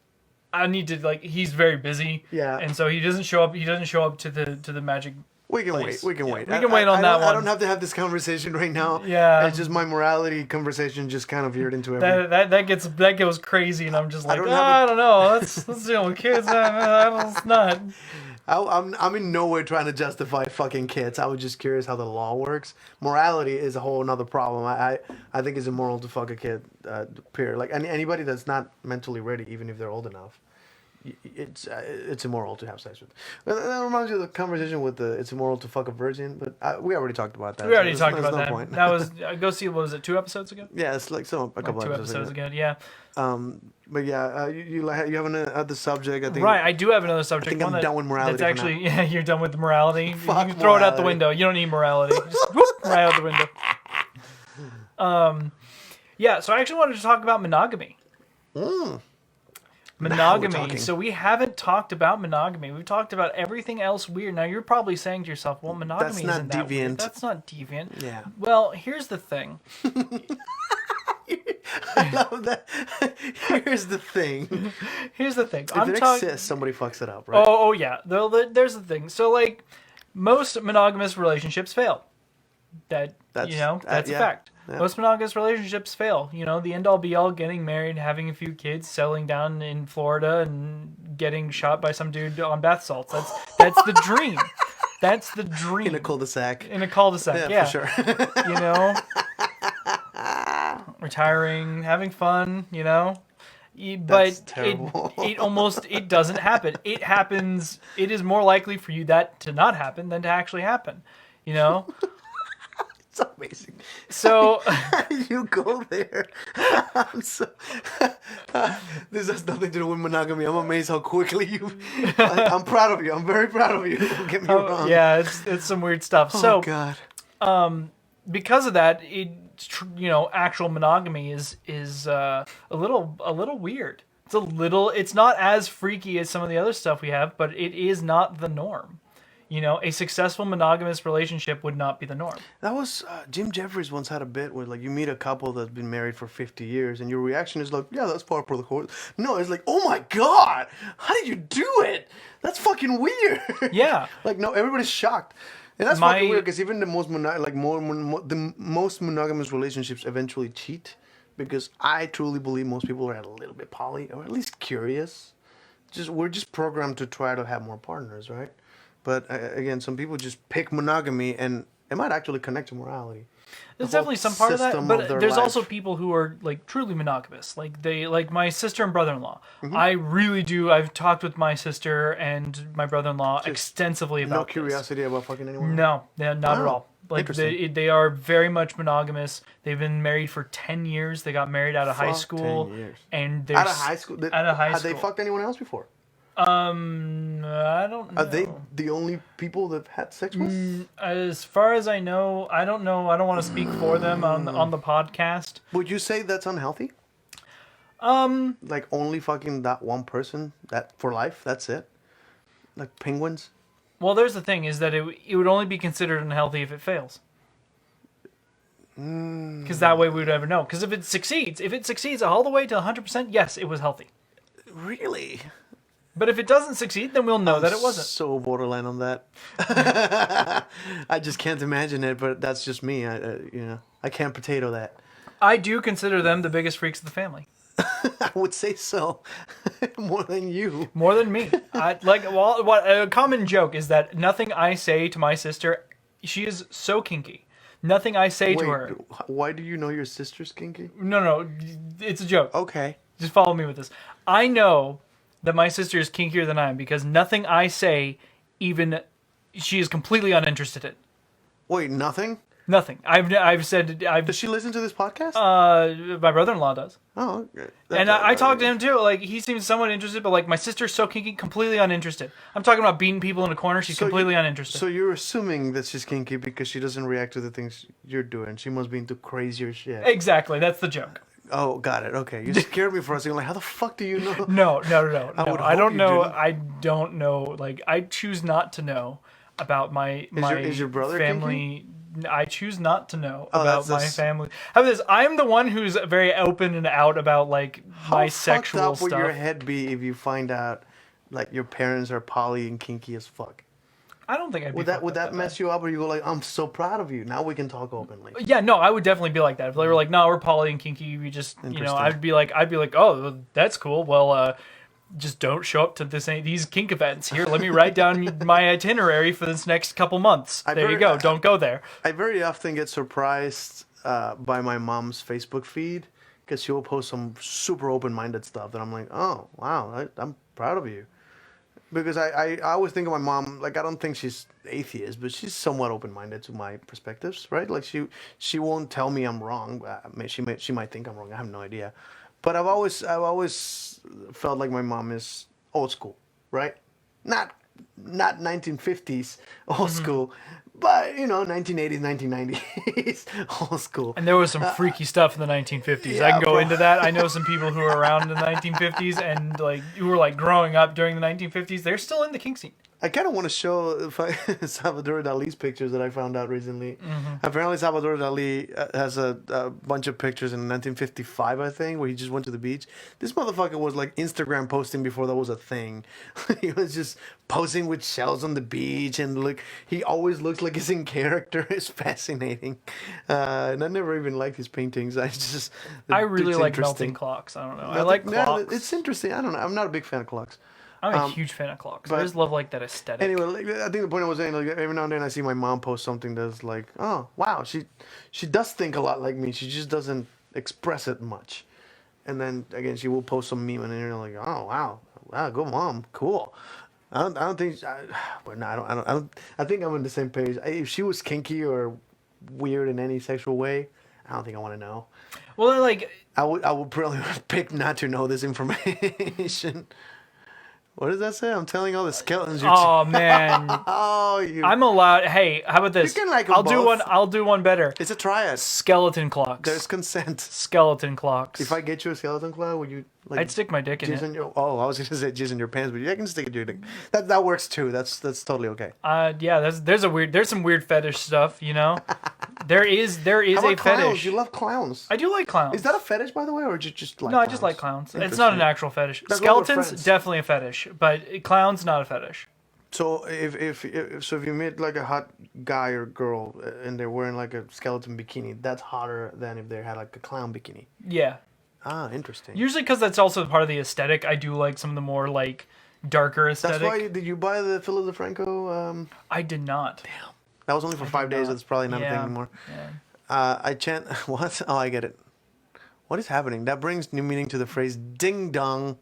S8: I need to like. He's very busy.
S9: Yeah.
S8: And so he doesn't show up. He doesn't show up to the magic.
S9: We can
S8: place.
S9: wait. We can
S8: yeah,
S9: wait.
S8: We can wait on that one.
S9: I don't have to have this conversation right now.
S8: Yeah.
S9: It's just my morality conversation just kind of veered into everything.
S8: That goes crazy, and I'm just like, I don't know. Let's deal with kids. It's not.
S9: I'm in no way trying to justify fucking kids. I was just curious how the law works. Morality is a whole other problem. I think it's immoral to fuck a kid. Period. Like anybody that's not mentally ready, even if they're old enough. It's immoral to have sex with. That reminds me of the conversation with it's immoral to fuck a virgin, but we already talked about that.
S8: We already talked about that.
S9: Point.
S8: That was go see. What was it? 2 episodes ago?
S9: Yeah, it's like a couple
S8: two episodes ago. Yeah.
S9: But yeah, you have another subject. I think.
S8: Right, I do have another subject.
S9: I think I'm done with morality.
S8: That's actually you're done with the morality.
S9: Fuck
S8: you can throw it out the window. You don't need morality. Just whoop, right out the window. Yeah. So I actually wanted to talk about monogamy. Monogamy. So we haven't talked about monogamy. We've talked about everything else weird. Now you're probably saying to yourself, "Well, monogamy isn't that weird. That's not deviant."
S9: Yeah.
S8: Well, here's the thing.
S9: I love that. Here's the thing.
S8: Here's the thing.
S9: If it exists, somebody fucks it up, right?
S8: Oh yeah. There's the thing. So like, most monogamous relationships fail. That's a fact. Yeah. Most monogamous relationships fail. The end all be all, getting married, having a few kids, settling down in Florida, and getting shot by some dude on bath salts. That's the dream. That's the dream.
S9: In a cul-de-sac.
S8: Yeah,
S9: for sure.
S8: Retiring, having fun. But
S9: That's terrible.
S8: it doesn't happen. It happens. It is more likely for you that to not happen than to actually happen.
S9: It's amazing.
S8: So
S9: you go there. This has nothing to do with monogamy. I'm amazed how quickly I'm proud of you. I'm very proud of you. Don't get me wrong.
S8: Yeah, it's some weird stuff.
S9: Oh God.
S8: Because of that, actual monogamy is a little weird. It's not as freaky as some of the other stuff we have, but it is not the norm. A successful monogamous relationship would not be the norm.
S9: That was Jim Jeffries once had a bit where like you meet a couple that's been married for 50 years and your reaction is like, yeah, that's part of the course. No, it's like, oh my God, how did you do it? That's fucking weird.
S8: Yeah.
S9: Like, no, everybody's shocked. And that's fucking weird because even the most monogamous relationships eventually cheat, because I truly believe most people are a little bit poly, or at least curious. We're just programmed to try to have more partners, right? But again, some people just pick monogamy, and it might actually connect to morality.
S8: There's definitely some part of that, but there's also people who are like truly monogamous. Like my sister and brother-in-law. Mm-hmm. I really do. I've talked with my sister and my brother-in-law extensively about
S9: no curiosity about fucking anyone.
S8: No, not at all. Like they are very much monogamous. They've been married for 10 years. They got married out of high school.
S9: 10 years.
S8: And they're
S9: Out of high school?
S8: Out of high
S9: Had
S8: school.
S9: they fucked anyone else before?
S8: I don't know.
S9: Are they the only people they've had sex with?
S8: As far as I know, I don't know. I don't want to speak for them on the podcast.
S9: Would you say that's unhealthy? Like only fucking that one person that for life. That's it. Like penguins.
S8: Well, there's the thing is that it would only be considered unhealthy if it fails. Because that way we would never know. Because if it succeeds all the way to 100%, yes, it was healthy.
S9: Really?
S8: But if it doesn't succeed, then we'll know that it wasn't.
S9: So borderline on that. I just can't imagine it, but that's just me. I can't potato that.
S8: I do consider them the biggest freaks of the family.
S9: I would say so. More than you.
S8: More than me. A common joke is that nothing I say to my sister, she is so kinky. Nothing I say to her.
S9: Why do you know your sister's kinky?
S8: No, it's a joke.
S9: Okay.
S8: Just follow me with this. I know that my sister is kinkier than I am because nothing I say, even she is completely uninterested in.
S9: Wait, nothing?
S8: Nothing. I've said.
S9: Does she listen to this podcast?
S8: My brother-in-law does.
S9: Oh, okay.
S8: And I talked to him too. Like he seems somewhat interested, but like my sister's so kinky, completely uninterested. I'm talking about beating people in a corner. She's completely uninterested.
S9: So you're assuming that she's kinky because she doesn't react to the things you're doing. She must be into crazier shit.
S8: Exactly. That's the joke.
S9: Oh, got it. Okay, you scared me for a second. Like, how the fuck do you know?
S8: No. I don't know.
S9: Didn't.
S8: I don't know. Like I choose not to know about my
S9: Is your brother
S8: family.
S9: kinky?
S8: I choose not to know
S9: Oh,
S8: about my family. How about this? I'm the one who's very open and out about like my sexual
S9: How fucked up
S8: stuff.
S9: would your head be if you find out like your parents are poly and kinky as fuck?
S8: I don't think I'd be.
S9: Would that mess you up, or you go like, I'm so proud of you. Now we can talk openly.
S8: Yeah, no, I would definitely be like that. If they were like, no, we're poly and kinky, we just, I'd be like, oh, that's cool. Well, just don't show up to these kink events. Here, let me write down my itinerary for this next couple months. There you go. Don't go there.
S9: I very often get surprised by my mom's Facebook feed because she will post some super open-minded stuff that I'm like, oh, wow, I'm proud of you. Because I always think of my mom, like, I don't think she's atheist, but she's somewhat open-minded to my perspectives, right? Like, she won't tell me I'm wrong. She might think I'm wrong. I have no idea. But I've always felt like my mom is old school, right? Not 1950s old school, but 1980s, 1990s old school.
S8: And there was some freaky stuff in the 1950s. I can go into that. I know some people who were around in the 1950s and like who were like growing up during the 1950s. They're still in the kink scene.
S9: I kind of want to show Salvador Dali's pictures that I found out recently. Apparently, Salvador Dali has a bunch of pictures in 1955, I think, where he just went to the beach. This motherfucker was like Instagram posting before that was a thing. He was just posing with shells on the beach, and look, he always looks like he's in character. It's fascinating, and I never even liked his paintings.
S8: I really like melting clocks. I don't know. I like clocks.
S9: Yeah, it's interesting. I don't know. I'm not a big fan of clocks.
S8: I'm a huge fan of clocks. I just love like that aesthetic.
S9: Anyway, like, I think the point I was saying, like every now and then I see my mom post something that's like, oh wow, she does think a lot like me. She just doesn't express it much. And then again, she will post some meme and then you're like, oh wow, good mom, cool. I don't think. I think I'm on the same page. If she was kinky or weird in any sexual way, I don't think I want to know.
S8: Well, like
S9: I would probably pick not to know this information. What does that say? I'm telling all the skeletons.
S8: Oh man. I'm allowed. Hey, how about this?
S9: You can like them
S8: I'll do
S9: both.
S8: one. I'll do one better.
S9: It's a triad.
S8: Skeleton clocks.
S9: There's consent.
S8: Skeleton clocks.
S9: If I get you a skeleton clock, would you like?
S8: I'd stick my dick in
S9: jizz
S8: it.
S9: in your, I was gonna say jizz in your pants, but I can stick it in your dick. That works too. That's totally okay.
S8: Yeah. There's some weird fetish stuff. There is
S9: How about
S8: a
S9: clowns?
S8: fetish.
S9: You love clowns.
S8: I do like clowns.
S9: Is that a fetish, by the way, or just like?
S8: No,
S9: clowns?
S8: I just like clowns. It's not an actual fetish.
S9: That's why we're
S8: Skeletons
S9: friends.
S8: definitely a fetish, but clowns not a fetish.
S9: So if you meet like a hot guy or girl and they're wearing like a skeleton bikini, that's hotter than if they had like a clown bikini.
S8: Yeah.
S9: Ah, interesting.
S8: Usually because that's also part of the aesthetic. I do like some of the more like darker aesthetic.
S9: That's why did you buy the Philo DeFranco?
S8: I did not.
S9: Damn. That was only for 5 days. That's probably not a thing anymore.
S8: Yeah.
S9: I chant. What? Oh, I get it. What is happening? That brings new meaning to the phrase "ding dong."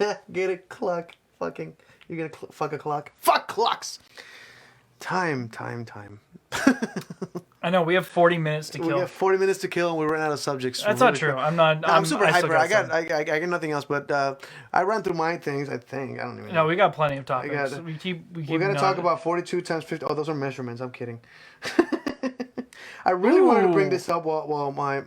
S9: Get it? Clock. Fucking. You're gonna fuck a clock. Fuck clocks. Time.
S8: I know we have 40 minutes to
S9: We
S8: kill.
S9: have 40 minutes to kill, and we ran out of subjects.
S8: That's not true. I'm not.
S9: I'm super
S8: I still
S9: hyper. I
S8: some.
S9: got nothing else, but I ran through my things. I think I don't even.
S8: No,
S9: know.
S8: we got plenty of topics.
S9: got-
S8: We keep.
S9: We're gonna talk about 42 times 50. Oh, those are measurements. I'm kidding. I really wanted to bring this up while my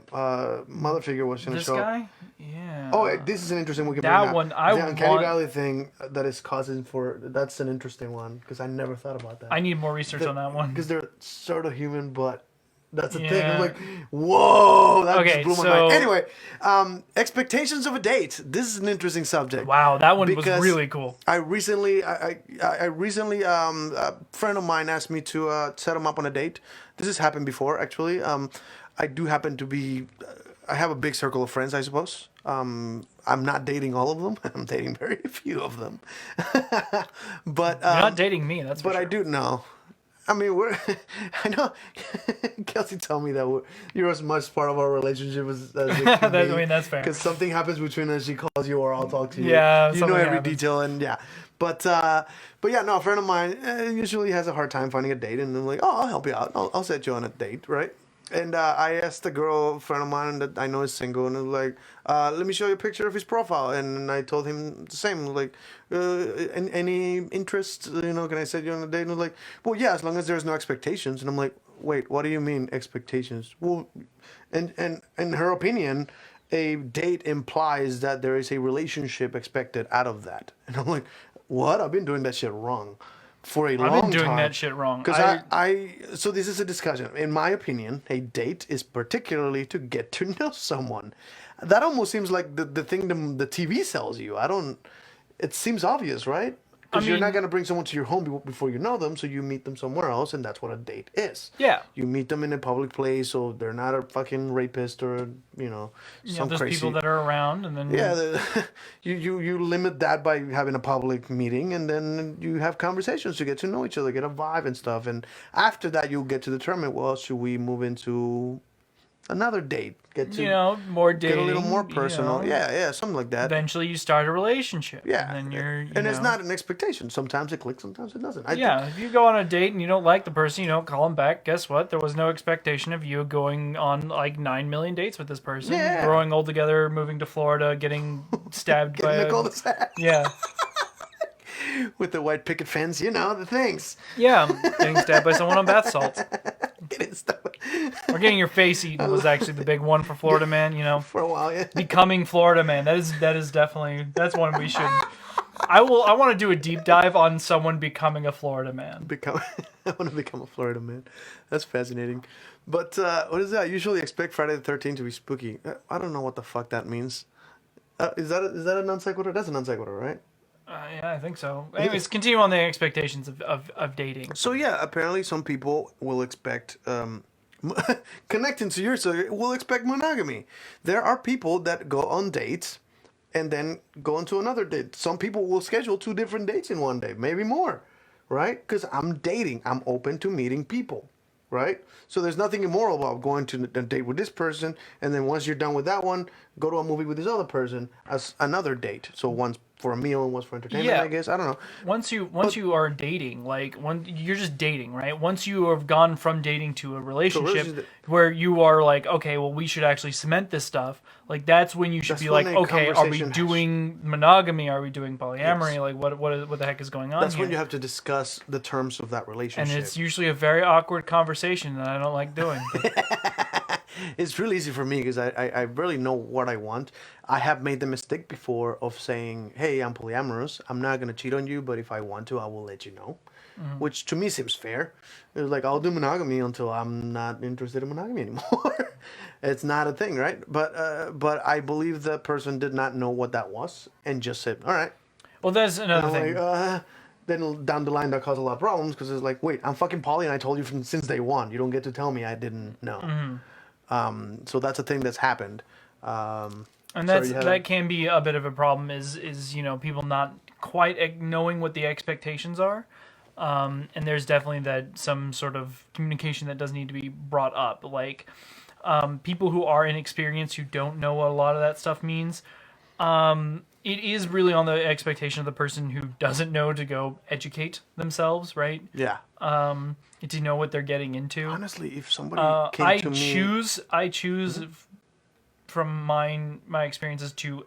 S9: mother figure was gonna
S8: this
S9: show up.
S8: guy. Yeah.
S9: Oh, this is an interesting one. We can
S8: That
S9: bring up.
S8: one, I
S9: the Uncanny
S8: want-
S9: Valley thing that is causing for. That's an interesting one because I never thought about that.
S8: I need more research on that one.
S9: Because they're sort of human, but that's the thing.
S8: Yeah.
S9: I'm like, whoa, that
S8: Okay,
S9: just blew my
S8: so-
S9: mind. Anyway, expectations of a date. This is an interesting subject.
S8: Wow, that one was
S9: Because
S8: really cool.
S9: I recently, a friend of mine asked me to set him up on a date. This has happened before, actually. I do happen to be. I have a big circle of friends, I suppose. I'm not dating all of them. I'm dating very few of them. But
S8: You're not dating me, that's for
S9: but
S8: sure.
S9: I do know. I mean, I know. Kelsey told me that you're as much part of our relationship as it can be.
S8: I mean, that's fair.
S9: Because something happens between us, she calls you or I'll talk to you.
S8: Yeah,
S9: you know
S8: something
S9: every
S8: happens.
S9: detail and yeah. But yeah, no, a friend of mine usually has a hard time finding a date, and I'm like, oh, I'll help you out. I'll set you on a date, right? And I asked a girl, a friend of mine that I know is single, and I was like, let me show you a picture of his profile. And I told him the same, like, any interest, can I set you on a date? And he was like, well, yeah, as long as there's no expectations. And I'm like, wait, what do you mean expectations? Well, and in her opinion, a date implies that there is a relationship expected out of that. And I'm like, what? I've been doing that shit wrong. For a long time.
S8: I've been doing that shit wrong.
S9: Because so this is a discussion. In my opinion, a date is particularly to get to know someone. That almost seems like the thing the TV sells you. It seems obvious, right? Because you're not going to bring someone to your home before you know them, so you meet them somewhere else, and that's what a date is.
S8: Yeah.
S9: You meet them in a public place, so they're not a fucking rapist or, some
S8: there's
S9: crazy...
S8: people that are around, and then
S9: you limit that by having a public meeting, and then you have conversations to get to know each other, get a vibe and stuff. And after that, you'll get to determine, well, should we move into another date?
S8: more dating.
S9: Get a little more personal. Yeah, something like that.
S8: Eventually, you start a relationship.
S9: Yeah.
S8: And then you're.
S9: And it's not an expectation. Sometimes it clicks, sometimes it doesn't.
S8: If you go on a date and you don't like the person, you don't call them back. Guess what? There was no expectation of you going on like 9 million dates with this person.
S9: Yeah.
S8: Growing old together, moving to Florida, getting stabbed by
S9: in the cul-de-sac.
S8: Yeah.
S9: With the white picket fence, the things.
S8: Yeah. Getting stabbed by someone on bath salts.
S9: Getting stuff.
S8: Or getting your face eaten was actually the big one for Florida man,
S9: For a while, yeah.
S8: Becoming Florida man. That is definitely one we should. I want to do a deep dive on someone becoming a Florida man.
S9: I want to become a Florida man. That's fascinating. But what is that? I usually expect Friday the 13th to be spooky. I don't know what the fuck that means. Is that a non sequitur? That's a non sequitur, right?
S8: Yeah, I think so. Anyways, continue on the expectations of dating.
S9: So yeah, apparently some people will expect connecting to your circle will expect monogamy. There are people that go on dates and then go into another date. Some people will schedule 2 different dates in one day, maybe more, right? Because I'm dating. I'm open to meeting people, right? So there's nothing immoral about going to a date with this person, and then once you're done with that one, go to a movie with this other person as another date. So one's for a meal and one's for entertainment, I guess. I don't know.
S8: Once you are dating, you're just dating, right? Once you have gone from dating to a relationship where you are like, okay, well, we should actually cement this stuff. Like that's when you should be like, okay, are we doing monogamy? Are we doing polyamory? Yes. Like what the heck is going on?
S9: That's
S8: here?
S9: when you have to discuss the terms of that relationship.
S8: And it's usually a very awkward conversation that I don't like doing.
S9: It's really easy for me because I really know what I want. I have made the mistake before of saying, hey, I'm polyamorous. I'm not going to cheat on you, but if I want to, I will let you know. Mm-hmm. Which to me seems fair. It's like, I'll do monogamy until I'm not interested in monogamy anymore. It's not a thing, right? But I believe the person did not know what that was and just said, all right.
S8: Well, that's another thing.
S9: Then down the line, that caused a lot of problems because it's like, wait, I'm fucking poly and I told you since day one. You don't get to tell me I didn't know. Mm-hmm. So that's a thing that's happened.
S8: And that can be a bit of a problem is people not quite knowing what the expectations are. And there's definitely some sort of communication that does need to be brought up. Like people who are inexperienced, who don't know what a lot of that stuff means, it is really on the expectation of the person who doesn't know to go educate themselves, right?
S9: Yeah.
S8: To know what they're getting into.
S9: Honestly, if somebody came to me...
S8: I choose from my experiences to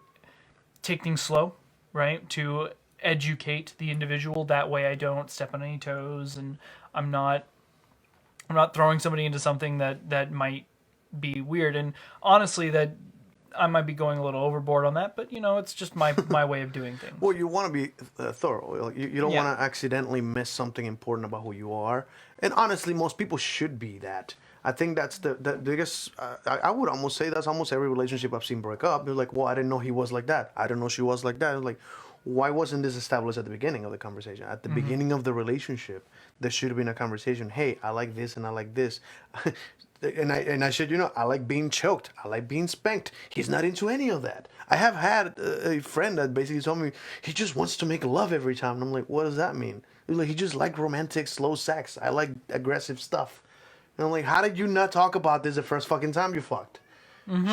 S8: take things slow, right? To educate the individual. That way I don't step on any toes, and I'm not throwing somebody into something that might be weird. And honestly, that I might be going a little overboard on that, but it's just my way of doing things.
S9: Well, you want to be thorough. You don't want to accidentally miss something important about who you are. And honestly, most people should be that. I think that's the biggest. I would almost say that's almost every relationship I've seen break up. They're like, well, I didn't know he was like that. I didn't know she was like that. Like, why wasn't this established at the beginning of the conversation? At the beginning of the relationship, there should have been a conversation. Hey, I like this and I like this. And I should, I like being choked. I like being spanked. He's not into any of that. I have had a friend that basically told me he just wants to make love every time. And I'm like, what does that mean? He's like, he just like romantic, slow sex. I like aggressive stuff. And I'm like, how did you not talk about this the first fucking time you fucked?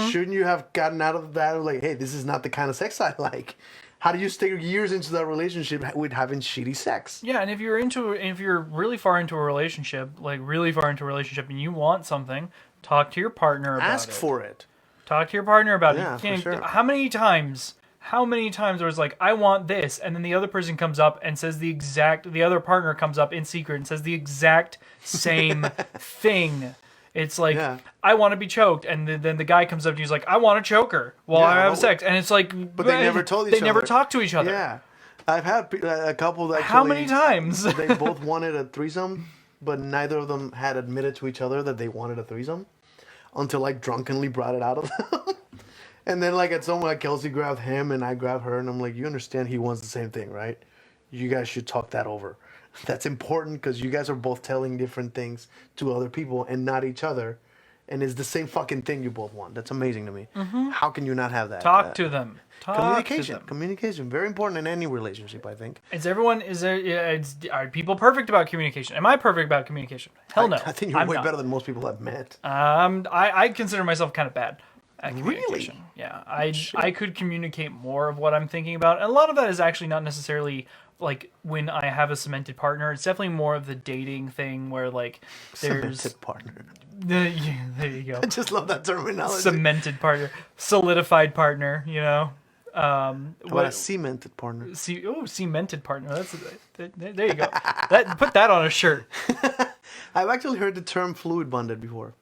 S9: Shouldn't you have gotten out of that? Like, hey, this is not the kind of sex I like. How do you stay years into that relationship with having shitty sex?
S8: Yeah, and if you're really far into a relationship, and you want something, talk to your partner about it.
S9: Ask for it.
S8: Talk to your partner about it.
S9: Yeah, for sure.
S8: How many times there was like, I want this, and then the other person comes up and says the other partner comes up in secret and says the exact same thing. It's like, I want to be choked, and then the guy comes up and he's like, I want to choke her while I have sex, and it's like,
S9: but they never told each other.
S8: They never talked to each other.
S9: Yeah, I've had a couple that
S8: how many times
S9: they both wanted a threesome, but neither of them had admitted to each other that they wanted a threesome until like drunkenly brought it out of them. And then like at some point, like Kelsey grabbed him and I grabbed her, and I'm like, you understand he wants the same thing, right? You guys should talk that over. That's important because you guys are both telling different things to other people and not each other. And it's the same fucking thing you both want. That's amazing to me. How can you not have that?
S8: Talk to them.
S9: Communication. Very important in any relationship, I think.
S8: Are people perfect about communication? Am I perfect about communication? Hell no.
S9: I think you're way better than most people I've met.
S8: I consider myself kind of bad at communication.
S9: Really?
S8: Yeah. I could communicate more of what I'm thinking about. And a lot of that is actually not necessarily like when I have a cemented partner. It's definitely more of the dating thing where like there's
S9: cemented partner.
S8: There you go.
S9: I just love that terminology.
S8: Cemented partner, solidified partner.
S9: What a cemented partner.
S8: Cemented partner. There you go. Put that on a shirt.
S9: I've actually heard the term fluid bonded before,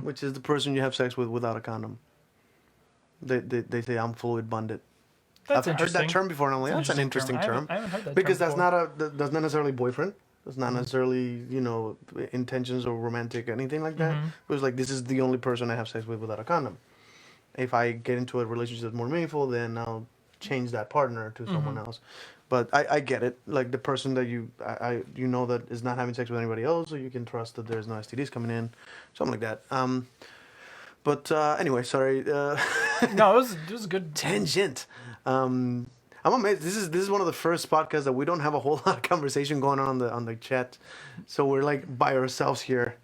S9: which is the person you have sex with without a condom. They say I'm fluid bonded.
S8: I've
S9: heard that term before, and I'm like, that's an interesting term.
S8: I haven't heard that
S9: because
S8: term
S9: that's not necessarily boyfriend. That's not necessarily, intentions or romantic anything like that. It was like, this is the only person I have sex with without a condom. If I get into a relationship that's more meaningful, then I'll change that partner to someone else. But I get it. Like the person that you know that is not having sex with anybody else, so you can trust that there's no STDs coming in, something like that. But anyway, sorry.
S8: No, it was a good
S9: tangent. I'm amazed. This is one of the first podcasts that we don't have a whole lot of conversation going on the chat, so we're like by ourselves here,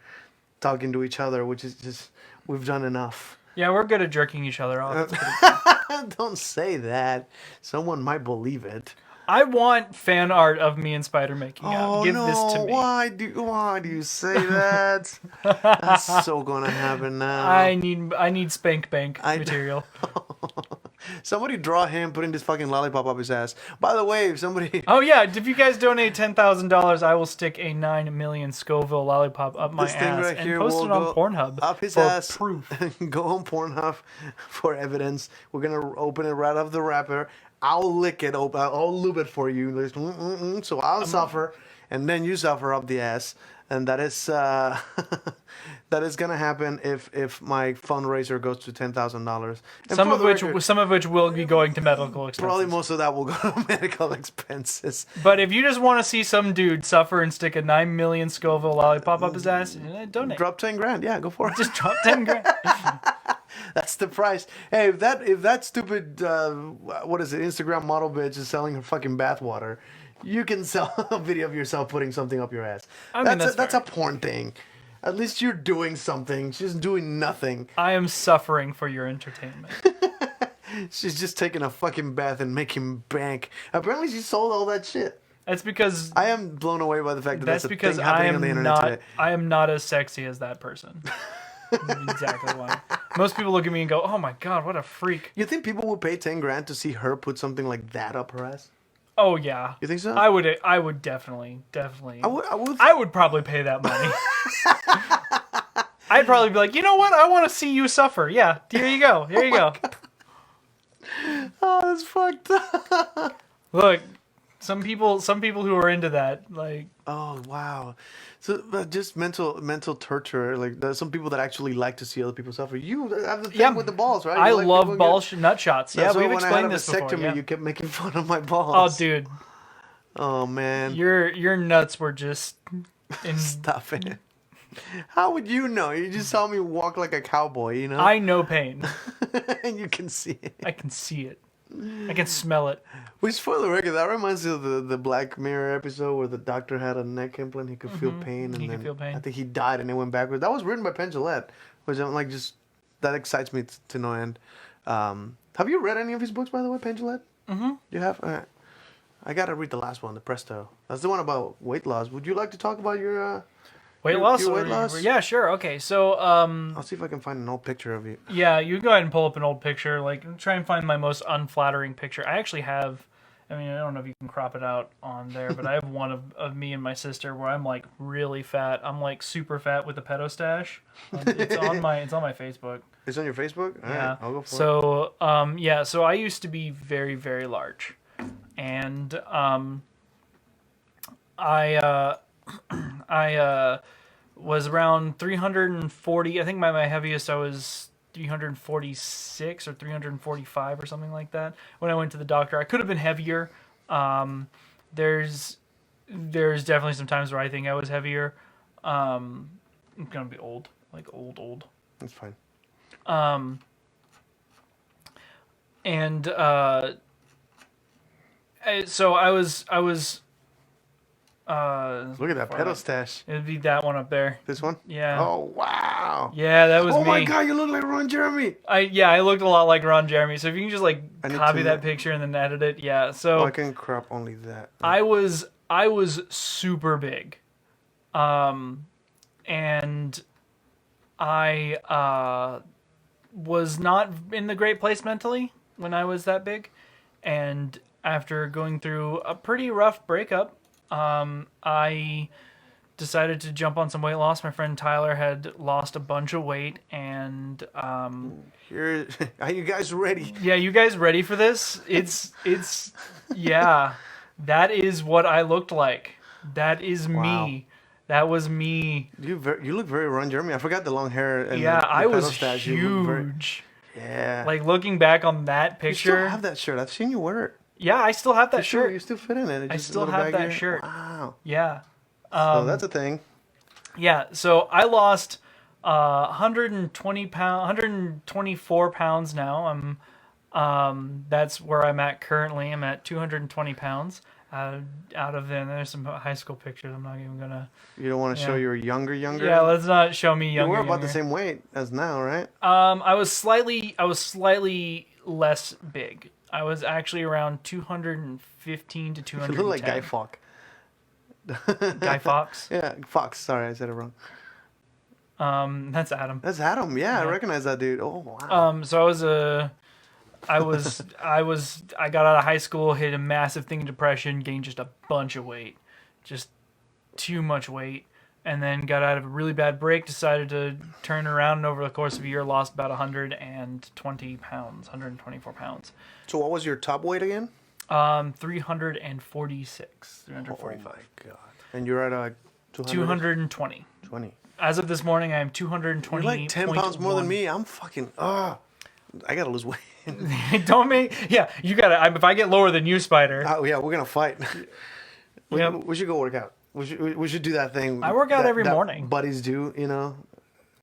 S9: talking to each other, which is just we've done enough.
S8: Yeah, we're good at jerking each other off.
S9: Don't say that. Someone might believe it.
S8: I want fan art of me and Spider making out. Give this to me.
S9: Why do you say that? That's so gonna happen now.
S8: I need spank bank material.
S9: Somebody draw him putting this fucking lollipop up his ass. By the way, if somebody...
S8: Oh yeah, if you guys donate $10,000, I will stick a 9 million Scoville lollipop up my ass
S9: right
S8: and post it on Pornhub
S9: up his
S8: for
S9: ass.
S8: proof.
S9: Go on Pornhub for evidence. We're gonna open it right off the wrapper. I'll lick it open. I'll lube it for you. So I'll suffer, and then you suffer up the ass. And that is that is gonna happen if my fundraiser goes to $10,000.
S8: Some of which will be going to medical expenses.
S9: Probably most of that will go to medical expenses.
S8: But if you just want to see some dude suffer and stick a 9 million Scoville lollipop up his ass, donate.
S9: Drop 10 grand. Yeah, go for it.
S8: Just drop 10 grand.
S9: That's the price. Hey, if that stupid what is it, Instagram model bitch is selling her fucking bathwater, you can sell a video of yourself putting something up your ass. That's a porn thing. At least you're doing something. She's doing nothing.
S8: I am suffering for your entertainment.
S9: She's just taking a fucking bath and making bank. Apparently, she sold all that shit.
S8: That's because
S9: I am blown away by the fact that that's a
S8: because
S9: thing
S8: I
S9: happening on the
S8: am
S9: internet
S8: not
S9: today.
S8: I am not as sexy as that person. Exactly why. Most people look at me and go, "Oh my god, what a freak."
S9: You think people would pay 10 grand to see her put something like that up her ass?
S8: Oh yeah.
S9: You think so?
S8: I would definitely.
S9: I
S8: would probably pay that money. I'd probably be like, you know what? I want to see you suffer. Yeah, here you go. Here you go.
S9: Oh, that's fucked up.
S8: Look, some people who are into that, like,
S9: Oh wow. So just mental torture. Like there's some people that actually like to see other people suffer. You have the thing with the balls, right?
S8: I
S9: You like
S8: love
S9: people
S8: ball
S9: get-
S8: nut shots. Yeah,
S9: so
S8: we've
S9: when I had
S8: explained
S9: a
S8: this before.
S9: vasectomy,
S8: Yeah.
S9: you kept making fun of my balls.
S8: Oh, dude,
S9: Oh man.
S8: your nuts were just in.
S9: Stop it. How would you know? You just saw me walk like a cowboy, you know?
S8: I know pain.
S9: And you can see it.
S8: I can see it. I can smell it.
S9: Which, for the record, that reminds me of the Black Mirror episode where the doctor had a neck implant. He could feel pain, and
S8: He
S9: then
S8: could feel pain.
S9: I think he died, and it went backwards. That was written by Penn Jillette, which I'm like, just that excites me to no end. Have you read any of his books, by the way, Penn Jillette? Mm-hmm. You have. All right. I gotta read the last one, the Presto. That's the one about weight loss. Would you like to talk about your
S8: Weight
S9: your-
S8: loss?
S9: your weight
S8: or-
S9: loss?
S8: Yeah, sure. Okay, so
S9: I'll see if I can find an old picture of you.
S8: yeah, you go ahead and pull up an old picture. Like, try and find my most unflattering picture. I actually have. I mean, I don't know if you can crop it out on there, but I have one of me and my sister where I'm like really fat. I'm like super fat with a pedo stash. It's on my Facebook.
S9: It's on your Facebook? All
S8: Yeah.
S9: right, I'll go for it.
S8: So yeah, so I used to be very, very large, and I was around 340. I think my heaviest I was 346 or 345 or something like that when I went to the doctor. I could have been heavier. There's definitely some times where I think I was heavier. I'm gonna be old, like old.
S9: That's fine.
S8: And so I was
S9: Look at that pedo stash.
S8: it'd be that one up there.
S9: This one?
S8: Yeah.
S9: Oh, wow.
S8: Yeah, that was
S9: Oh
S8: me.
S9: my god, you look like Ron Jeremy.
S8: I looked a lot like Ron Jeremy. So if you can just like
S9: I need
S8: copy
S9: to-
S8: that picture and then edit it, yeah.
S9: Oh,
S8: So
S9: I can crop only that.
S8: I was super big, and I was not in the great place mentally when I was that big, and after going through a pretty rough breakup, I decided to jump on some weight loss. My friend Tyler had lost a bunch of weight, and
S9: Here, are you guys ready?
S8: yeah, you guys ready for this? It's yeah, that is what I looked like. That is
S9: Wow.
S8: me. That was me.
S9: You look very Ron Jeremy. I forgot the long hair. And
S8: Yeah,
S9: the
S8: I was
S9: pedo stash. You look very-
S8: huge.
S9: Yeah.
S8: Like looking back on that
S9: you still
S8: picture.
S9: have that shirt. I've seen you wear it.
S8: Yeah, I still have that
S9: Sure,
S8: shirt.
S9: you still fit in it. It's
S8: I
S9: just a
S8: still
S9: little
S8: have that
S9: baggier.
S8: shirt.
S9: Wow.
S8: Yeah.
S9: So that's a thing.
S8: Yeah, so I lost 124 pounds now. That's where I'm at currently. I'm at 220 pounds. Out of them, there's some high school pictures. I'm not even gonna.
S9: You don't want to show
S8: Yeah.
S9: you're younger.
S8: Yeah, let's not show me
S9: You
S8: younger.
S9: were about the
S8: younger.
S9: same weight as now, right?
S8: I was slightly less big. I was actually around 215 to
S9: You
S8: 210.
S9: look like Guy Fawkes.
S8: Guy Fawkes.
S9: Yeah, Fox. Sorry, I said it wrong.
S8: That's Adam.
S9: That's Adam. Yeah, I recognize that dude. Oh wow.
S8: So I got out of high school, hit a massive thing of depression, gained just a bunch of weight, just too much weight, and then got out of a really bad break, decided to turn around, and over the course of a year lost about 120 pounds, 124 pounds.
S9: So what was your top weight again?
S8: 346, 345.
S9: Oh my god. And you're at
S8: 220.
S9: 20.
S8: As of this morning, I am 220.
S9: You're like 10 pounds more than me. I'm fucking. I gotta lose weight.
S8: Don't make. Yeah, you gotta. If I get lower than you, Spider.
S9: Oh yeah, we're gonna fight.
S8: Yep.
S9: We should go work out. We should do that thing.
S8: I work out every
S9: that
S8: morning.
S9: Buddies do, you know.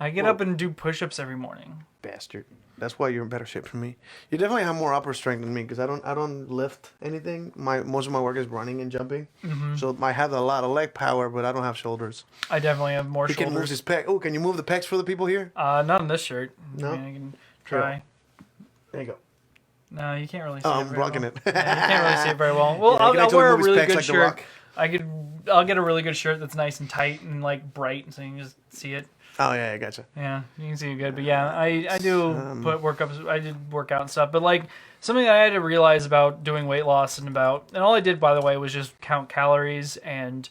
S8: I get up and do push-ups every morning.
S9: Bastard. That's why you're in better shape than me. You definitely have more upper strength than me because I don't lift anything. Most of my work is running and jumping.
S8: Mm-hmm.
S9: So I have a lot of leg power, but I don't have shoulders.
S8: I definitely have more
S9: He can move
S8: shoulders.
S9: his pec. Oh, can you move the pecs for the people here?
S8: Not on this shirt.
S9: No?
S8: I mean, I can try.
S9: There you go.
S8: No, you can't really see
S9: Oh,
S8: it
S9: I'm
S8: very
S9: rocking
S8: well.
S9: it.
S8: Yeah, you can't really see it very well. Well,
S9: Yeah, I can
S8: I'll
S9: actually
S8: wear a
S9: move his
S8: really
S9: pecs
S8: good
S9: like The
S8: shirt.
S9: Rock.
S8: I'll get a really good shirt that's nice and tight and like bright, so you can just see it.
S9: Oh yeah, I gotcha.
S8: Yeah, you can see it good. But yeah, I do I did work out and stuff. But like something I had to realize about doing weight loss and all I did, by the way, was just count calories and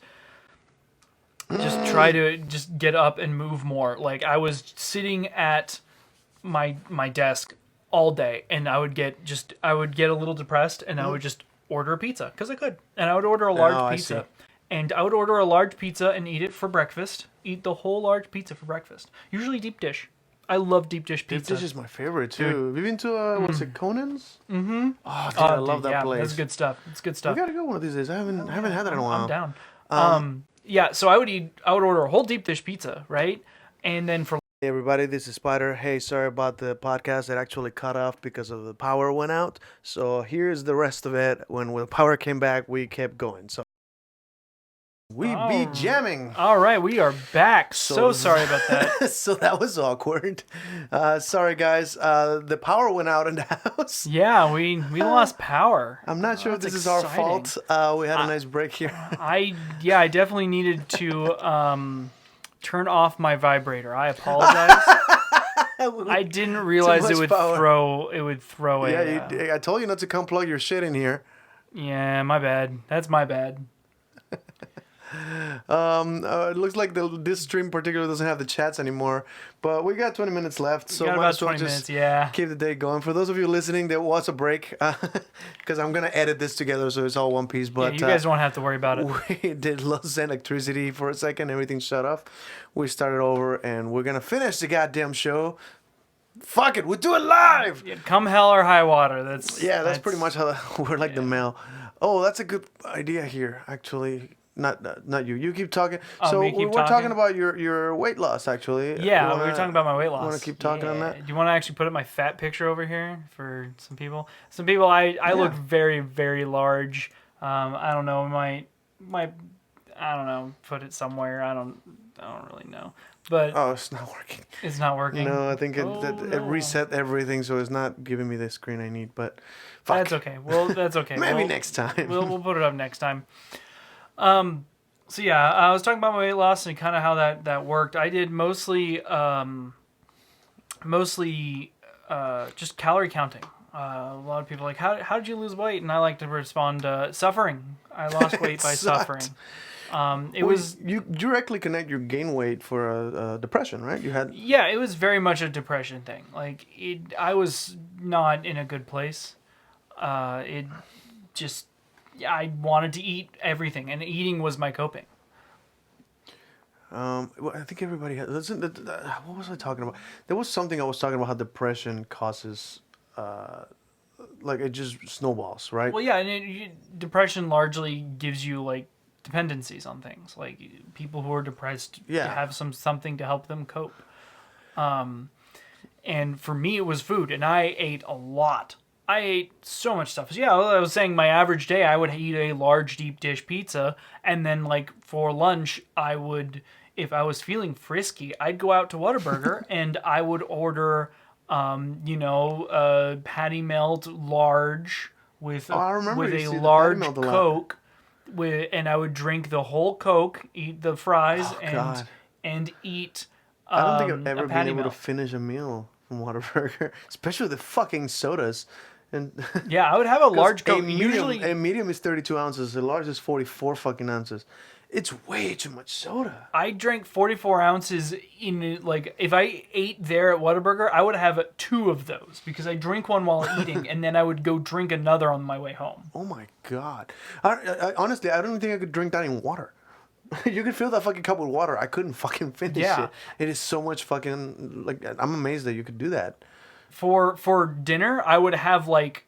S8: just try to just get up and move more. Like I was sitting at my desk all day, and I would get a little depressed, and I would just order a pizza because I could, and I would order a large pizza, and I would order a large pizza and eat it for breakfast. Eat the whole large pizza for breakfast. Usually deep dish. I love deep dish pizza.
S9: Deep dish is my favorite too. Have you been to what's it, Conan's? Mm-hmm. Oh, dude, I love that place.
S8: That's good stuff. It's good stuff.
S9: We gotta go one of these days. I haven't had that in a while.
S8: I'm down. Yeah, so I would order a whole deep dish pizza, right? And then for
S9: Hey everybody, this is Spider. Hey, sorry about the podcast that actually cut off because of the power went out. So here's the rest of it. When the power came back, we kept going. So we be jamming.
S8: All right, we are back. So sorry about that.
S9: So that was awkward. Sorry guys. The power went out in the house.
S8: Yeah, we lost power.
S9: I'm not sure if this is our fault. We had a nice break here.
S8: I definitely needed to turn off my vibrator. I apologize. I didn't realize it would throw
S9: Yeah, I told you not to come plug your shit in here.
S8: Yeah, my bad. That's my bad.
S9: It looks like this stream particularly doesn't have the chats anymore, but we got 20 minutes left, so might as well just keep the day going. For those of you listening, there was a break because I'm gonna edit this together so it's all one piece. But
S8: you guys won't have to worry about it.
S9: We did lose electricity for a second, everything shut off. We started over, and we're gonna finish the goddamn show. Fuck it, we'll do it live.
S8: Yeah, come hell or high water. That's
S9: pretty much how we're like the mail. Oh, that's a good idea here, actually. Not you. You keep talking. So we're talking about your weight loss, actually.
S8: Yeah, we were talking about my weight loss.
S9: You want to keep talking on that?
S8: Do you want to actually put up my fat picture over here for some people? Some people, I look very, very large. I don't know. I don't know. Put it somewhere. I don't really know. But
S9: it's not working.
S8: It's not working.
S9: No, I think it reset everything, so it's not giving me the screen I need. But fuck.
S8: That's okay. Well, that's okay.
S9: Maybe next time.
S8: We'll put it up next time. So yeah, I was talking about my weight loss and kind of how that worked. I did mostly just calorie counting. A lot of people are like, how did you lose weight? And I like to respond, suffering. I lost weight by suffering.
S9: You directly connect your gain weight for depression, right?
S8: Yeah, it was very much a depression thing. Like I was not in a good place. I wanted to eat everything, and eating was my coping.
S9: I think everybody has. What was I talking about? There was something I was talking about how depression causes, like it just snowballs, right?
S8: Well, yeah, and depression largely gives you like dependencies on things. Like people who are depressed have something to help them cope. And for me, it was food, and I ate a lot. I ate so much stuff. So yeah, I was saying my average day, I would eat a large deep dish pizza, and then like for lunch, I would, if I was feeling frisky, I'd go out to Whataburger and I would order, a patty melt large with a large Coke, and I would drink the whole Coke, eat the fries, and eat.
S9: I don't think I've ever been able to finish a meal from Whataburger, especially the fucking sodas. And
S8: yeah, I would have a large Coke.
S9: Usually, a medium is 32 ounces. The large is 44 fucking ounces. It's way too much soda.
S8: I drank 44 ounces in, like, if I ate there at Whataburger, I would have 2 of those because I drink one while eating, and then I would go drink another on my way home.
S9: Oh my God. Honestly, I don't think I could drink that in water. You could fill that fucking cup with water. I couldn't fucking finish it. It is so much fucking, like, I'm amazed that you could do that.
S8: For dinner, I would have like.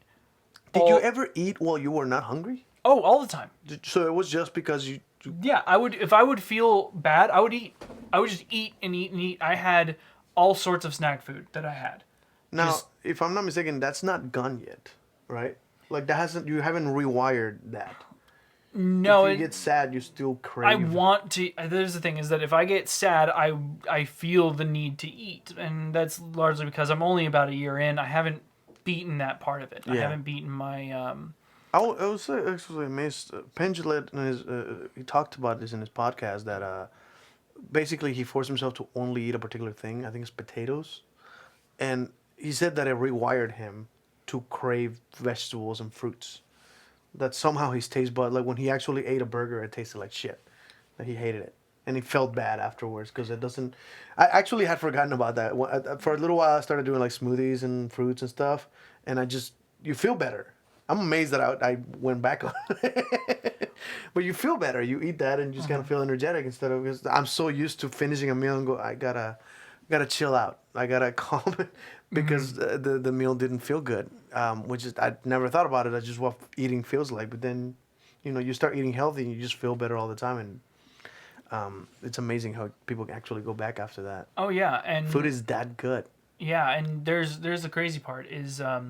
S9: Did you ever eat while you were not hungry?
S8: Oh, all the time.
S9: So it was just because you.
S8: Yeah, I would. If I would feel bad, I would eat. I would just eat and eat and eat. I had all sorts of snack food that I had.
S9: Now, if I'm not mistaken, that's not gone yet, right? Like you haven't rewired that.
S8: No,
S9: if you get sad, you still crave.
S8: I want to. There's the thing is that if I get sad, I feel the need to eat, and that's largely because I'm only about a year in. I haven't beaten that part of it. I haven't beaten my.
S9: I was actually amazed. Pendulette, he talked about this in his podcast that basically he forced himself to only eat a particular thing. I think it's potatoes, and he said that it rewired him to crave vegetables and fruits. That somehow his taste bud, like when he actually ate a burger, it tasted like shit. That he hated it, and he felt bad afterwards because it doesn't. I actually had forgotten about that. For a little while, I started doing like smoothies and fruits and stuff, and you feel better. I'm amazed that I went back on it. But you feel better. You eat that and you just kind of feel energetic instead of, because I'm so used to finishing a meal and go, I gotta chill out. I gotta calm it because the meal didn't feel good. Which is, I never thought about it. That's just what eating feels like. But then, you start eating healthy and you just feel better all the time. And it's amazing how people actually go back after that.
S8: Oh yeah, and
S9: food is that good.
S8: Yeah, and there's the crazy part is I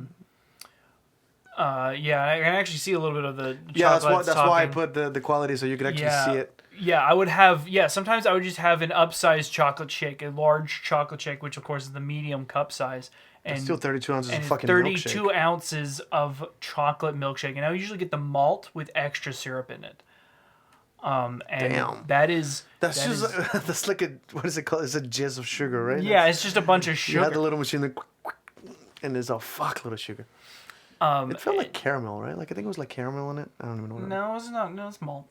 S8: can actually see a little bit of the chocolate.
S9: That's why I put the quality so you could actually see it.
S8: Yeah, I would have. Yeah, sometimes I would just have an upsized chocolate shake, a large chocolate shake, which of course is the medium cup size. And
S9: it's still 32 ounces of fucking
S8: 32
S9: milkshake.
S8: ounces of chocolate milkshake, and I usually get the malt with extra syrup in it. And
S9: Damn.
S8: that's
S9: that's like what is it called? It's a jizz of sugar, right?
S8: Yeah, it's just a bunch of sugar.
S9: You had the little machine that, and there's a fuckload of sugar. It felt like caramel, right? Like I think it was like caramel in it. I don't even know what
S8: No, it's not. No, it's malt.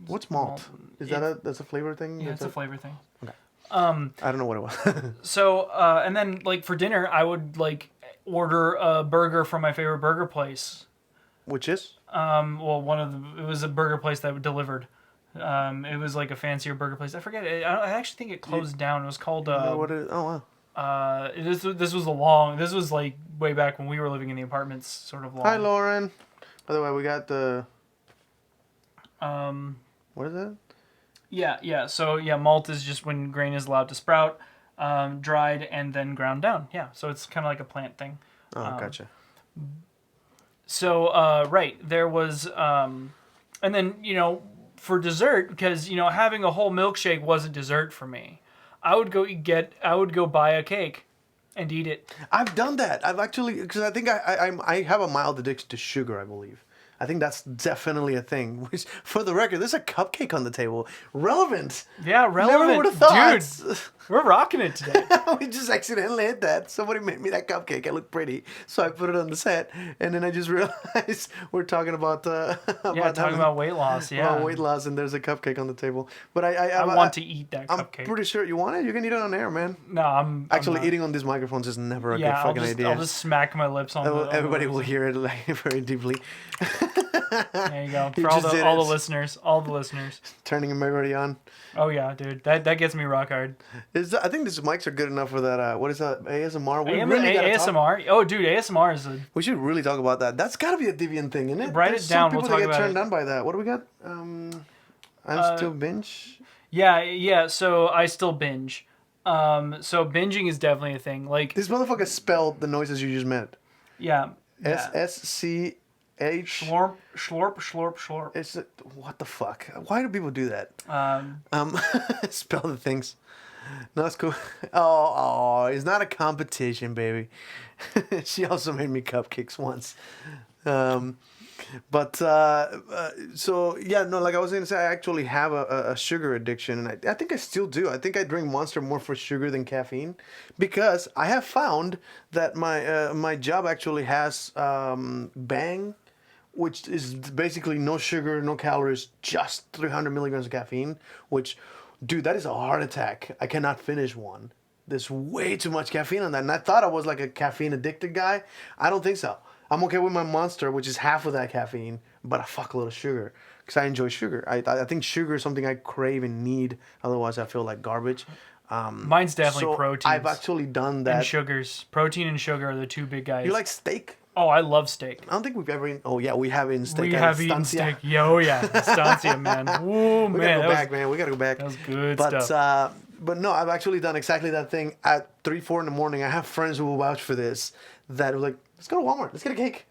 S9: What's malt? Is that's a flavor thing?
S8: Yeah, it's a flavor thing.
S9: Okay. I don't know what it was.
S8: So, and then like for dinner, I would like order a burger from my favorite burger place.
S9: Which is?
S8: Well, it was a burger place that delivered. It was like a fancier burger place. I forget. I actually think it closed down. It was called.
S9: What it is? Oh wow.
S8: This was like way back when we were living in the apartments, sort of long.
S9: Hi, Lauren. By the way, we got the. What is that?
S8: Yeah. So malt is just when grain is allowed to sprout, dried and then ground down. Yeah. So it's kind of like a plant thing.
S9: Oh, gotcha.
S8: So right, there was and then for dessert, because having a whole milkshake wasn't dessert for me. I would go buy a cake and eat it.
S9: I've done that. I've actually, because I think I have a mild addiction to sugar, I believe. I think that's definitely a thing. Which, for the record, there's a cupcake on the table. Relevant.
S8: Yeah, relevant.
S9: Never would have thought.
S8: Dude, we're rocking it today.
S9: We just accidentally hit that. Somebody made me that cupcake. It looked pretty, so I put it on the set, and then I just realized we're talking about
S8: about weight loss. Yeah,
S9: about weight loss, and there's a cupcake on the table. But I
S8: want to eat that cupcake.
S9: I'm pretty sure you want it. You can eat it on air, man.
S8: No, I'm
S9: eating on these microphones is never a good fucking idea.
S8: I'll just smack my lips on.
S9: Everybody will hear it like very deeply.
S8: There you go. For all the listeners.
S9: Turning them already on.
S8: Oh yeah, dude. That gets me rock hard.
S9: I think these mics are good enough for that. What is that? ASMR?
S8: ASMR? Oh, dude, ASMR is
S9: we should really talk about that. That's got to be a Deviant thing, isn't it?
S8: Write it down.
S9: Some people that get turned on by that. What do we got? I'm still binge.
S8: Yeah. So I still binge. So binging is definitely a thing. Like
S9: this motherfucker spelled the noises you just made.
S8: Yeah.
S9: SSCH.
S8: Slurp, slurp.
S9: It's what the fuck? Why do people do that? Spell the things. No, it's cool. Oh, it's not a competition, baby. She also made me cupcakes once. So yeah, no, like I was gonna say, I actually have a sugar addiction, and I think I still do. I think I drink Monster more for sugar than caffeine, because I have found that my job actually has Bang, which is basically no sugar, no calories, just 300 milligrams of caffeine, which, dude, that is a heart attack. I cannot finish one. There's way too much caffeine on that, and I thought I was like a caffeine addicted guy. I don't think so. I'm okay with my Monster, which is half of that caffeine, but a fuckload of sugar, because I enjoy sugar. I think sugar is something I crave and need. Otherwise, I feel like garbage.
S8: Mine's definitely protein.
S9: I've actually done that.
S8: And sugars. Protein and sugar are the two big guys.
S9: You like steak?
S8: Oh, I love steak.
S9: I don't think we've ever eaten... Oh, yeah, we have eaten steak.
S8: We have eaten steak. Oh, yeah. Estancia, man. Ooh,
S9: we gotta go back, man. We gotta go back.
S8: That was good stuff.
S9: But no, I've actually done exactly that thing at 3, 4 in the morning. I have friends who will vouch for this, that are like, let's go to Walmart. Let's get a cake.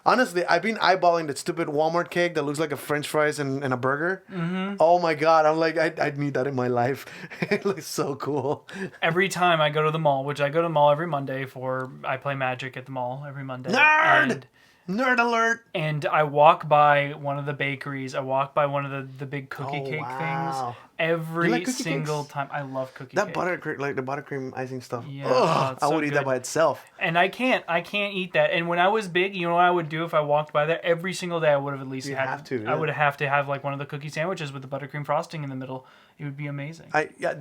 S9: Honestly, I've been eyeballing that stupid Walmart cake that looks like a French fries and a burger. Oh my god, I'm like, I need that in my life. It looks so cool.
S8: Every time I go to the mall, which I go to the mall every Monday I play Magic at the mall every Monday.
S9: Nerd! Nerd alert!
S8: And I walk by one of the bakeries. I walk by one of the big cookie cake things. Every
S9: like cookie
S8: single
S9: cakes?
S8: time. I love cookie
S9: That
S8: cake.
S9: buttercream, like the buttercream icing stuff.
S8: Yeah,
S9: Ugh,
S8: it's
S9: I
S8: so
S9: would eat that
S8: good.
S9: by itself.
S8: And I can't eat that. And when I was big, you know what I would do if I walked by there? Every single day I would have at least
S9: I
S8: would have to have like one of the cookie sandwiches with the buttercream frosting in the middle. It would be amazing.
S9: I get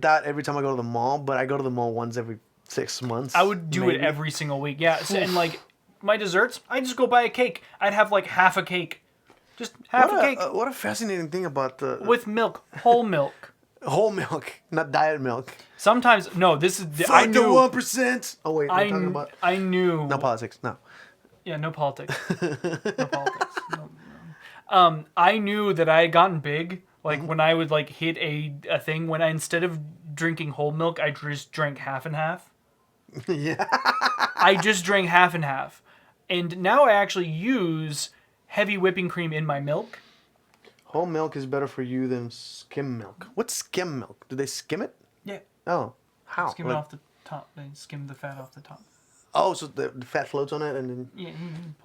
S9: that every time I go to the mall, but I go to the mall once every 6 months.
S8: I would do it every single week. Yeah, and like my desserts, I just go buy a cake. I'd have like half a cake. Just half a cake.
S9: What a fascinating thing about the...
S8: With milk, whole milk.
S9: Whole milk, not diet milk.
S8: Sometimes, no, this is...
S9: I knew 1%. Oh, wait, I'm talking about...
S8: I knew...
S9: No politics, no.
S8: Yeah, no politics. No politics. No. I knew that I had gotten big, like when I would like hit a thing, when I, instead of drinking whole milk, I just drank half and half.
S9: Yeah.
S8: I just drank half and half. And now I actually use heavy whipping cream in my milk.
S9: Whole milk is better for you than skim milk. What's skim milk? Do they skim it?
S8: Yeah.
S9: Oh, how?
S8: Skim it off the top. They skim the fat off the top.
S9: Oh, so the fat floats on it, and then...
S8: Yeah.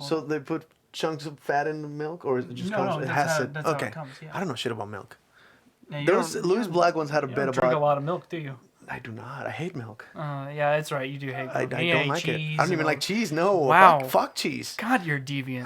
S9: So they put chunks of fat in the milk, or it just
S8: No,
S9: comes?
S8: no,
S9: it
S8: that's
S9: has
S8: how-
S9: it.
S8: that's how it
S9: Okay.
S8: comes, yeah.
S9: I don't know shit about milk.
S8: Now, you
S9: Louis Black once had a
S8: you
S9: bit
S8: don't drink a
S9: about...
S8: lot of milk, do you?
S9: I do not. I hate milk.
S8: Yeah, that's right. You do hate milk.
S9: I
S8: You
S9: don't
S8: hate
S9: like it.
S8: cheese
S9: I don't even
S8: and
S9: like
S8: all-
S9: cheese. No.
S8: Wow.
S9: Fuck cheese.
S8: God, you're deviant.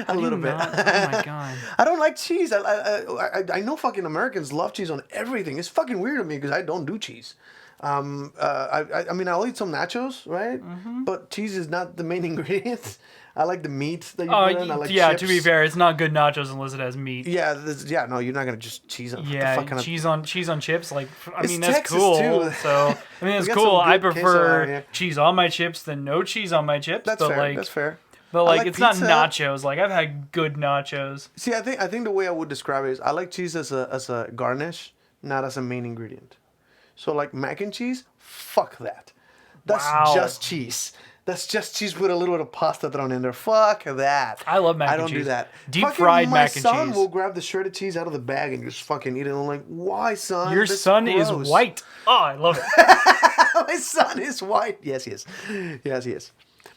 S9: A little bit.
S8: Oh my god.
S9: I don't like cheese. I know fucking Americans love cheese on everything. It's fucking weird to me because I don't do cheese. I mean, I'll eat some nachos, right? But cheese is not the main ingredient. I like the meat that you put in. I like
S8: yeah.
S9: chips.
S8: To be fair, it's not good nachos unless it has meat.
S9: Yeah, no, you're not gonna just cheese on.
S8: Yeah,
S9: what the fuck
S8: cheese on chips. Like, I
S9: It's
S8: mean, that's
S9: Texas,
S8: cool.
S9: too.
S8: So, I mean, that's
S9: We got
S8: cool.
S9: some
S8: I
S9: good queso
S8: prefer
S9: out here.
S8: cheese on my chips than no cheese on my chips.
S9: That's
S8: but
S9: fair.
S8: like,
S9: That's fair.
S8: But
S9: I
S8: like,
S9: like
S8: it's not
S9: pizza.
S8: nachos. Like, I've had good nachos.
S9: See, I think the way I would describe it is I like cheese as a garnish, not as a main ingredient. So like mac and cheese, fuck that. That's
S8: Wow.
S9: just cheese. That's just cheese with a little bit of pasta thrown in there. Fuck that.
S8: I love mac
S9: I
S8: and
S9: don't do
S8: cheese.
S9: that.
S8: Deep
S9: Fucking
S8: fried
S9: my
S8: mac and
S9: son
S8: cheese.
S9: will grab the shredded cheese out of the bag and just fucking eat it. I'm like, why, son?
S8: Your
S9: That's
S8: son
S9: gross.
S8: is white. Oh, I love it.
S9: My son is white. Yes, he is. Yes, he is.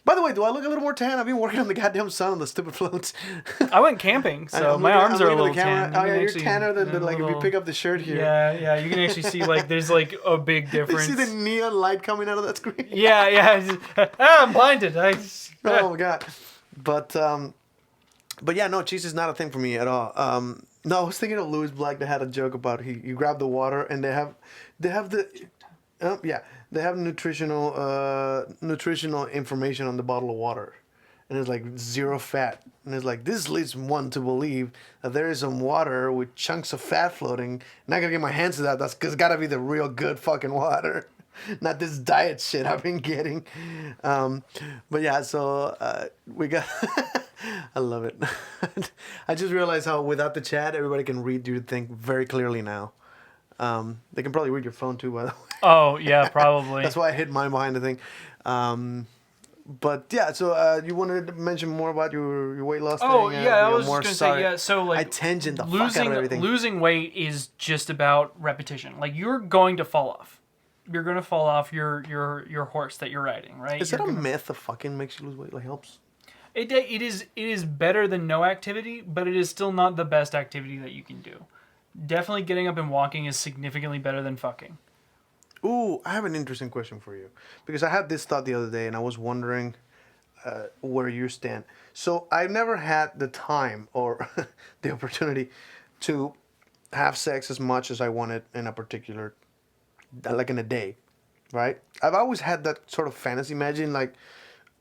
S9: By the way, do I look a little more tan? I've been working on the goddamn sun on the stupid floats.
S8: I went camping, so
S9: I'm
S8: my
S9: looking-
S8: arms
S9: I'm
S8: are a
S9: looking
S8: little
S9: at the camera.
S8: tan.
S9: Oh, yeah,
S8: can
S9: you're
S8: actually-
S9: tanner than
S8: a
S9: like if you
S8: little-
S9: pick up the shirt here.
S8: Yeah, you can actually see like there's like a big
S9: You
S8: difference.
S9: see the neon light coming out of that screen?
S8: Yeah. I'm blinded.
S9: Oh my god. But yeah, no, cheese is not a thing for me at all. No, I was thinking of Louis Black that had a joke about you grab the water and they have nutritional information on the bottle of water. And it's like 0 fat. And it's like, this leads one to believe that there is some water with chunks of fat floating. Not gonna get my hands to that. That's cause it's gotta be the real good fucking water. Not this diet shit I've been getting. But yeah, so we got... I love it. I just realized how without the chat, everybody can read your thing very clearly now. They can probably read your phone too, by the way.
S8: Oh, yeah, probably.
S9: That's why I hid mine behind the thing. But yeah, so you wanted to mention more about your weight loss thing?
S8: Oh, yeah, I was
S9: more
S8: just going to say, yeah, so like...
S9: I tangent the fuck out of everything.
S8: Losing weight is just about repetition. Like, you're going to fall off. You're going to fall off your horse that you're riding, right?
S9: Is that a myth that fucking makes you lose weight? Like, helps?
S8: It is better than no activity, but it is still not the best activity that you can do. Definitely getting up and walking is significantly better than fucking.
S9: Ooh, I have an interesting question for you. Because I had this thought the other day, and I was wondering where you stand. So I've never had the time or the opportunity to have sex as much as I wanted in a particular, like in a day, right? I've always had that sort of fantasy. Imagine like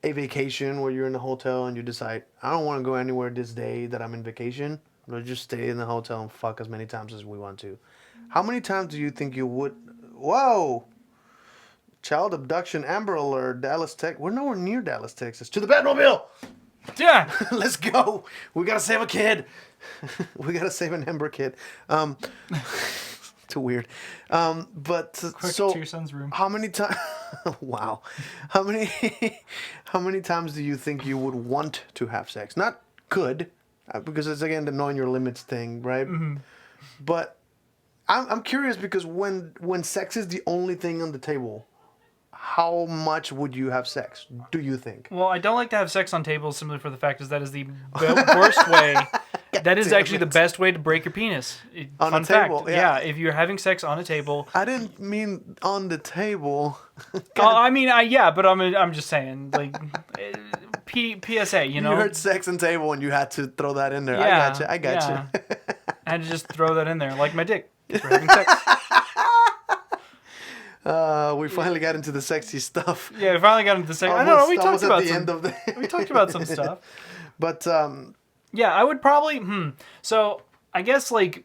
S9: a vacation where you're in a hotel and you decide, I don't want to go anywhere this day that I'm in vacation. We'll just stay in the hotel and fuck as many times as we want to. How many times do you think you would... Whoa! Child abduction, Amber Alert, Dallas, Texas. We're nowhere near Dallas, Texas. To the Batmobile!
S8: Yeah!
S9: Let's go! We gotta save a kid! We gotta save an Amber kid. To too weird. But
S8: Quick
S9: so
S8: to your son's room.
S9: how many times? Wow, how many how many times do you think you would want to have sex? Not could, because it's again the knowing your limits thing, right? But I'm curious because when sex is the only thing on the table, how much would you have sex? Do you think?
S8: Well, I don't like to have sex on tables simply for the fact is that is the worst way. That is actually the best way to break your penis.
S9: On
S8: Fun
S9: a table,
S8: fact.
S9: yeah.
S8: If you're having sex on a table.
S9: I didn't mean on the table.
S8: I mean, yeah, but I'm just saying, like, PSA, you know.
S9: You heard sex and table and you had to throw that in there.
S8: Yeah,
S9: I got you.
S8: I had to just throw that in there, like my dick. For having sex.
S9: We finally got into the sexy stuff.
S8: Yeah, we finally got into the sex. I don't know. We talked about we talked about some stuff.
S9: But
S8: yeah, I would probably. So I guess like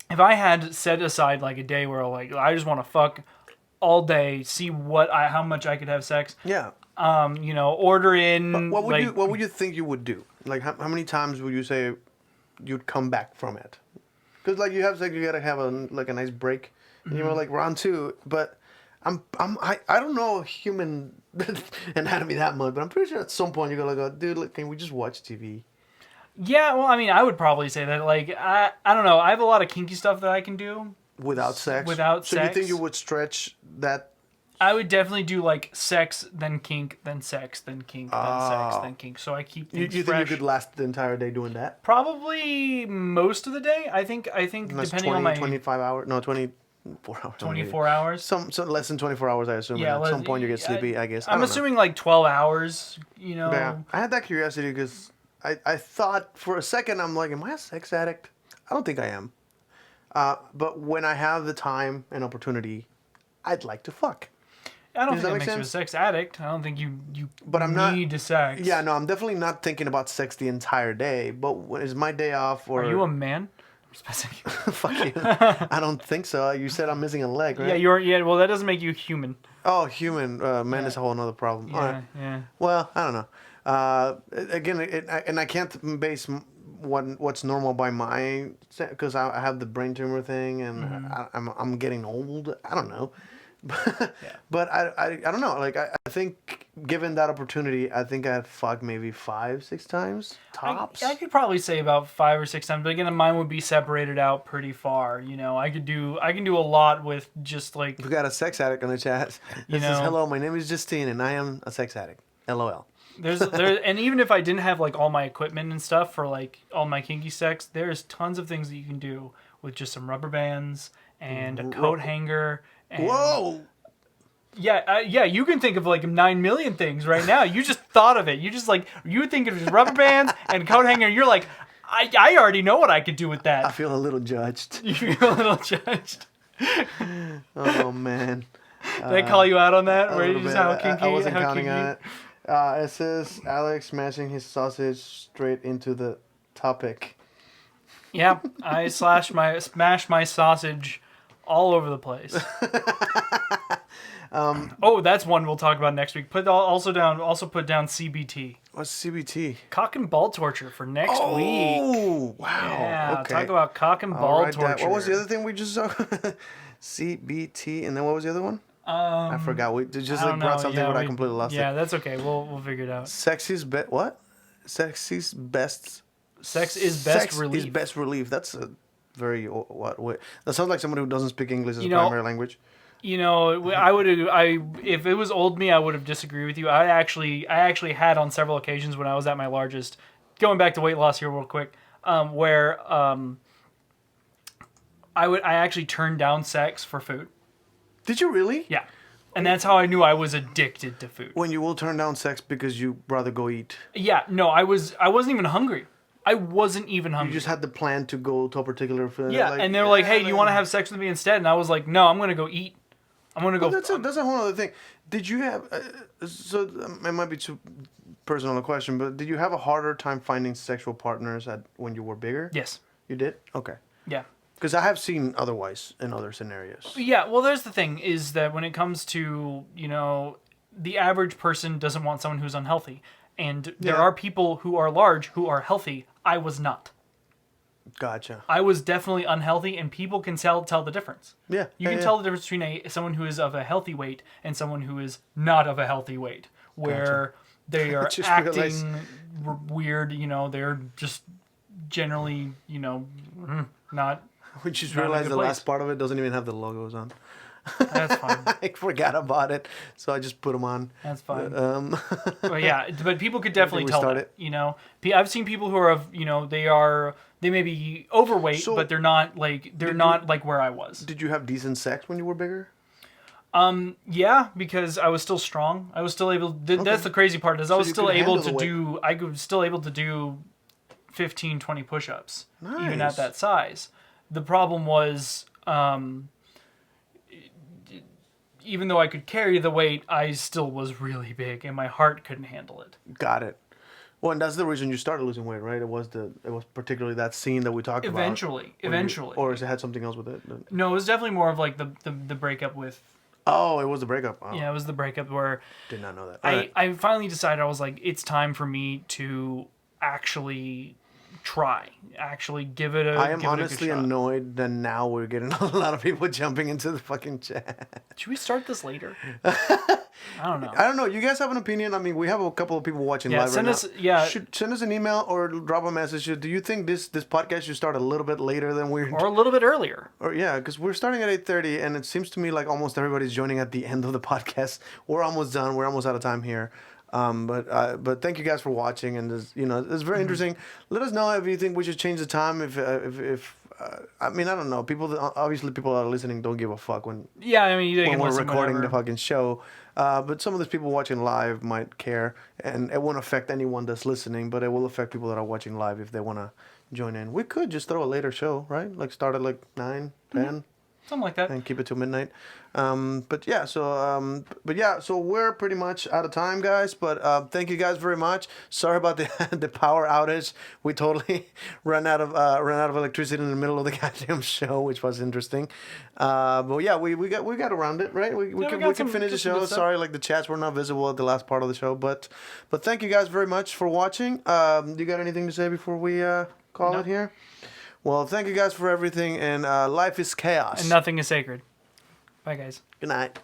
S8: if I had set aside like a day where like I just want to fuck all day, see how much I could have sex.
S9: yeah.
S8: You know, order in.
S9: What would
S8: like,
S9: what would you think you would do? Like how many times would you say you'd come back from it? Because like you have sex, you gotta have a nice break. You know, like round two. But I don't know human anatomy that much, but I'm pretty sure at some point you're gonna go, dude, look, can we just watch TV?
S8: Yeah, well, I mean, I would probably say that. Like, I don't know. I have a lot of kinky stuff that I can do
S9: Without sex?
S8: Without
S9: so
S8: sex.
S9: you think you would stretch that?
S8: I would definitely do like sex, then kink, then sex, then kink, then sex, then kink. So I keep things
S9: You
S8: fresh.
S9: think you could last the entire day doing that?
S8: Probably most of the day. I think
S9: That's
S8: depending on my
S9: 25 hours. No, 24 hours.
S8: 24 hours.
S9: Some less than 24 hours, I assume.
S8: Yeah,
S9: and at some point you get sleepy, I guess. I
S8: I'm
S9: don't know.
S8: assuming like 12 hours. You know.
S9: Yeah, I had that curiosity because I thought for a second, I'm like, am I a sex addict? I don't think I am. But when I have the time and opportunity, I'd like to fuck.
S8: I don't
S9: Does
S8: think
S9: that
S8: that
S9: make
S8: makes you a
S9: sense?
S8: sex addict. I don't think you
S9: But I'm not-
S8: need to sex.
S9: Yeah, no, I'm definitely not thinking about sex the entire day. But when is my day off? Or
S8: Are you a man?
S9: fuck you? I don't think so. You said I'm missing a leg, right?
S8: Yeah, you're. Yeah, well, that doesn't make you human.
S9: Oh, human. Man is a whole other problem. All right.
S8: Yeah.
S9: Well, I don't know. Again, and I can't base what's normal by my, because I have the brain tumor thing and I'm getting old. I don't know. But I don't know. Like I think given that opportunity, I think I'd fuck maybe 5-6 times tops.
S8: I could probably say about 5 or 6 times, but again, mine would be separated out pretty far. You know, I can do a lot with just like.
S9: We got a sex addict on the chat. This
S8: know.
S9: is hello. My name is Justine, and I am a sex addict. LOL.
S8: There's and even if I didn't have like all my equipment and stuff for like all my kinky sex, there's tons of things that you can do with just some rubber bands and a coat hanger. And,
S9: Whoa.
S8: Yeah, you can think of like 9 million things right now. You just thought of it. You just like you think of just rubber bands and coat hanger. You're like, I already know what I could do with that.
S9: I feel a little judged.
S8: You feel a little judged.
S9: Oh man.
S8: Did I call you out on that?
S9: A
S8: Where you
S9: little
S8: just
S9: bit.
S8: how kinky?
S9: I wasn't
S8: how
S9: counting
S8: kinky?
S9: on it. It says Alex smashing his sausage straight into the topic.
S8: Yeah, I smash my sausage all over the place. That's one we'll talk about next week. Also put down CBT.
S9: What's CBT?
S8: Cock and ball torture for next week.
S9: Oh, wow.
S8: Yeah,
S9: Okay.
S8: talk about cock and
S9: I'll
S8: ball
S9: write that.
S8: torture.
S9: What was the other thing we just saw? CBT, and then what was the other one? I forgot. We just
S8: I don't
S9: brought
S8: know.
S9: something, but I completely lost
S8: Yeah,
S9: it.
S8: that's okay. We'll figure it out.
S9: Sexy's what? Sexy's best.
S8: Sex is best
S9: Sex
S8: relief.
S9: is best relief. That's a very what? Wait, that sounds like somebody who doesn't speak English as a
S8: You know,
S9: primary language.
S8: You know, if it was old me, I would have disagreed with you. I actually had on several occasions when I was at my largest, going back to weight loss here real quick, where I actually turned down sex for food.
S9: Did you really?
S8: Yeah. And that's how I knew I was addicted to food.
S9: When you will turn down sex because you rather go eat.
S8: Yeah, no, I wasn't even hungry. I wasn't even hungry.
S9: You just had the plan to go to a particular food.
S8: Yeah, and they were like, "Hey, do you want to have sex with me instead?" And I was like, "No, I'm going to go eat. I'm going to go."
S9: That's a whole other thing. Did you have? So it might be too personal a question, but did you have a harder time finding sexual partners when you were bigger?
S8: Yes.
S9: You did? Okay.
S8: Yeah.
S9: Because I have seen otherwise in other scenarios.
S8: Yeah, well, there's the thing, is that when it comes to, you know, the average person doesn't want someone who's unhealthy. And there are people who are large who are healthy. I was not.
S9: Gotcha.
S8: I was definitely unhealthy, and people can tell the difference.
S9: Yeah.
S8: You can tell the difference between someone who is of a healthy weight and someone who is not of a healthy weight, where they are acting weird. You know, they're just generally, you know, not.
S9: We just realized the last part of it doesn't even have the logos on.
S8: That's fine.
S9: I forgot about it, so I just put them on.
S8: That's fine. But yeah, but people could definitely tell that. You know, I've seen people who are of, you know, they may be overweight, but they're not like where I was.
S9: Did you have decent sex when you were bigger?
S8: Yeah, because I was still strong. I was still able. That's the crazy part is I was still able to do. I was still able to do 15, 20 push-ups, even at that size. The problem was, even though I could carry the weight, I still was really big, and my heart couldn't handle it.
S9: Got it. Well, and that's the reason you started losing weight, right? It was particularly that scene that we talked about.
S8: Eventually.
S9: Or has it had something else with it?
S8: No, it was definitely more of like the breakup with.
S9: Oh, it was the breakup. Oh.
S8: Yeah, it was the breakup where.
S9: Did not know that.
S8: I finally decided I was like, it's time for me to actually actually give it a
S9: I am honestly annoyed that now we're getting a lot of people jumping into the fucking chat.
S8: Should we start this later? I don't know.
S9: You guys have an opinion? I mean, we have a couple of people watching live right now. Send us an email or drop a message. Do you think this podcast should start a little bit later than we're...
S8: Or a little bit earlier.
S9: Or because we're starting at 8:30, and it seems to me like almost everybody's joining at the end of the podcast. We're almost done. We're almost out of time here. But thank you guys for watching, and it's very interesting. Let us know if you think we should change the time. If I mean, I don't know. People that are listening don't give a fuck when we're recording the fucking show. But some of those people watching live might care, and it won't affect anyone that's listening, but it will affect people that are watching live if they want to join in. We could just throw a later show, right? Like start at like 9, 10.
S8: Something like that.
S9: And keep it till midnight. So we're pretty much out of time, guys. But thank you guys very much. Sorry about the power outage. We totally ran out of electricity in the middle of the goddamn show, which was interesting. But yeah, we got around it, right? We can finish the show. Sorry, like the chats were not visible at the last part of the show, but thank you guys very much for watching. You got anything to say before we call it here? Well, thank you guys for everything, and life is chaos.
S8: And nothing is sacred. Bye, guys.
S9: Good night.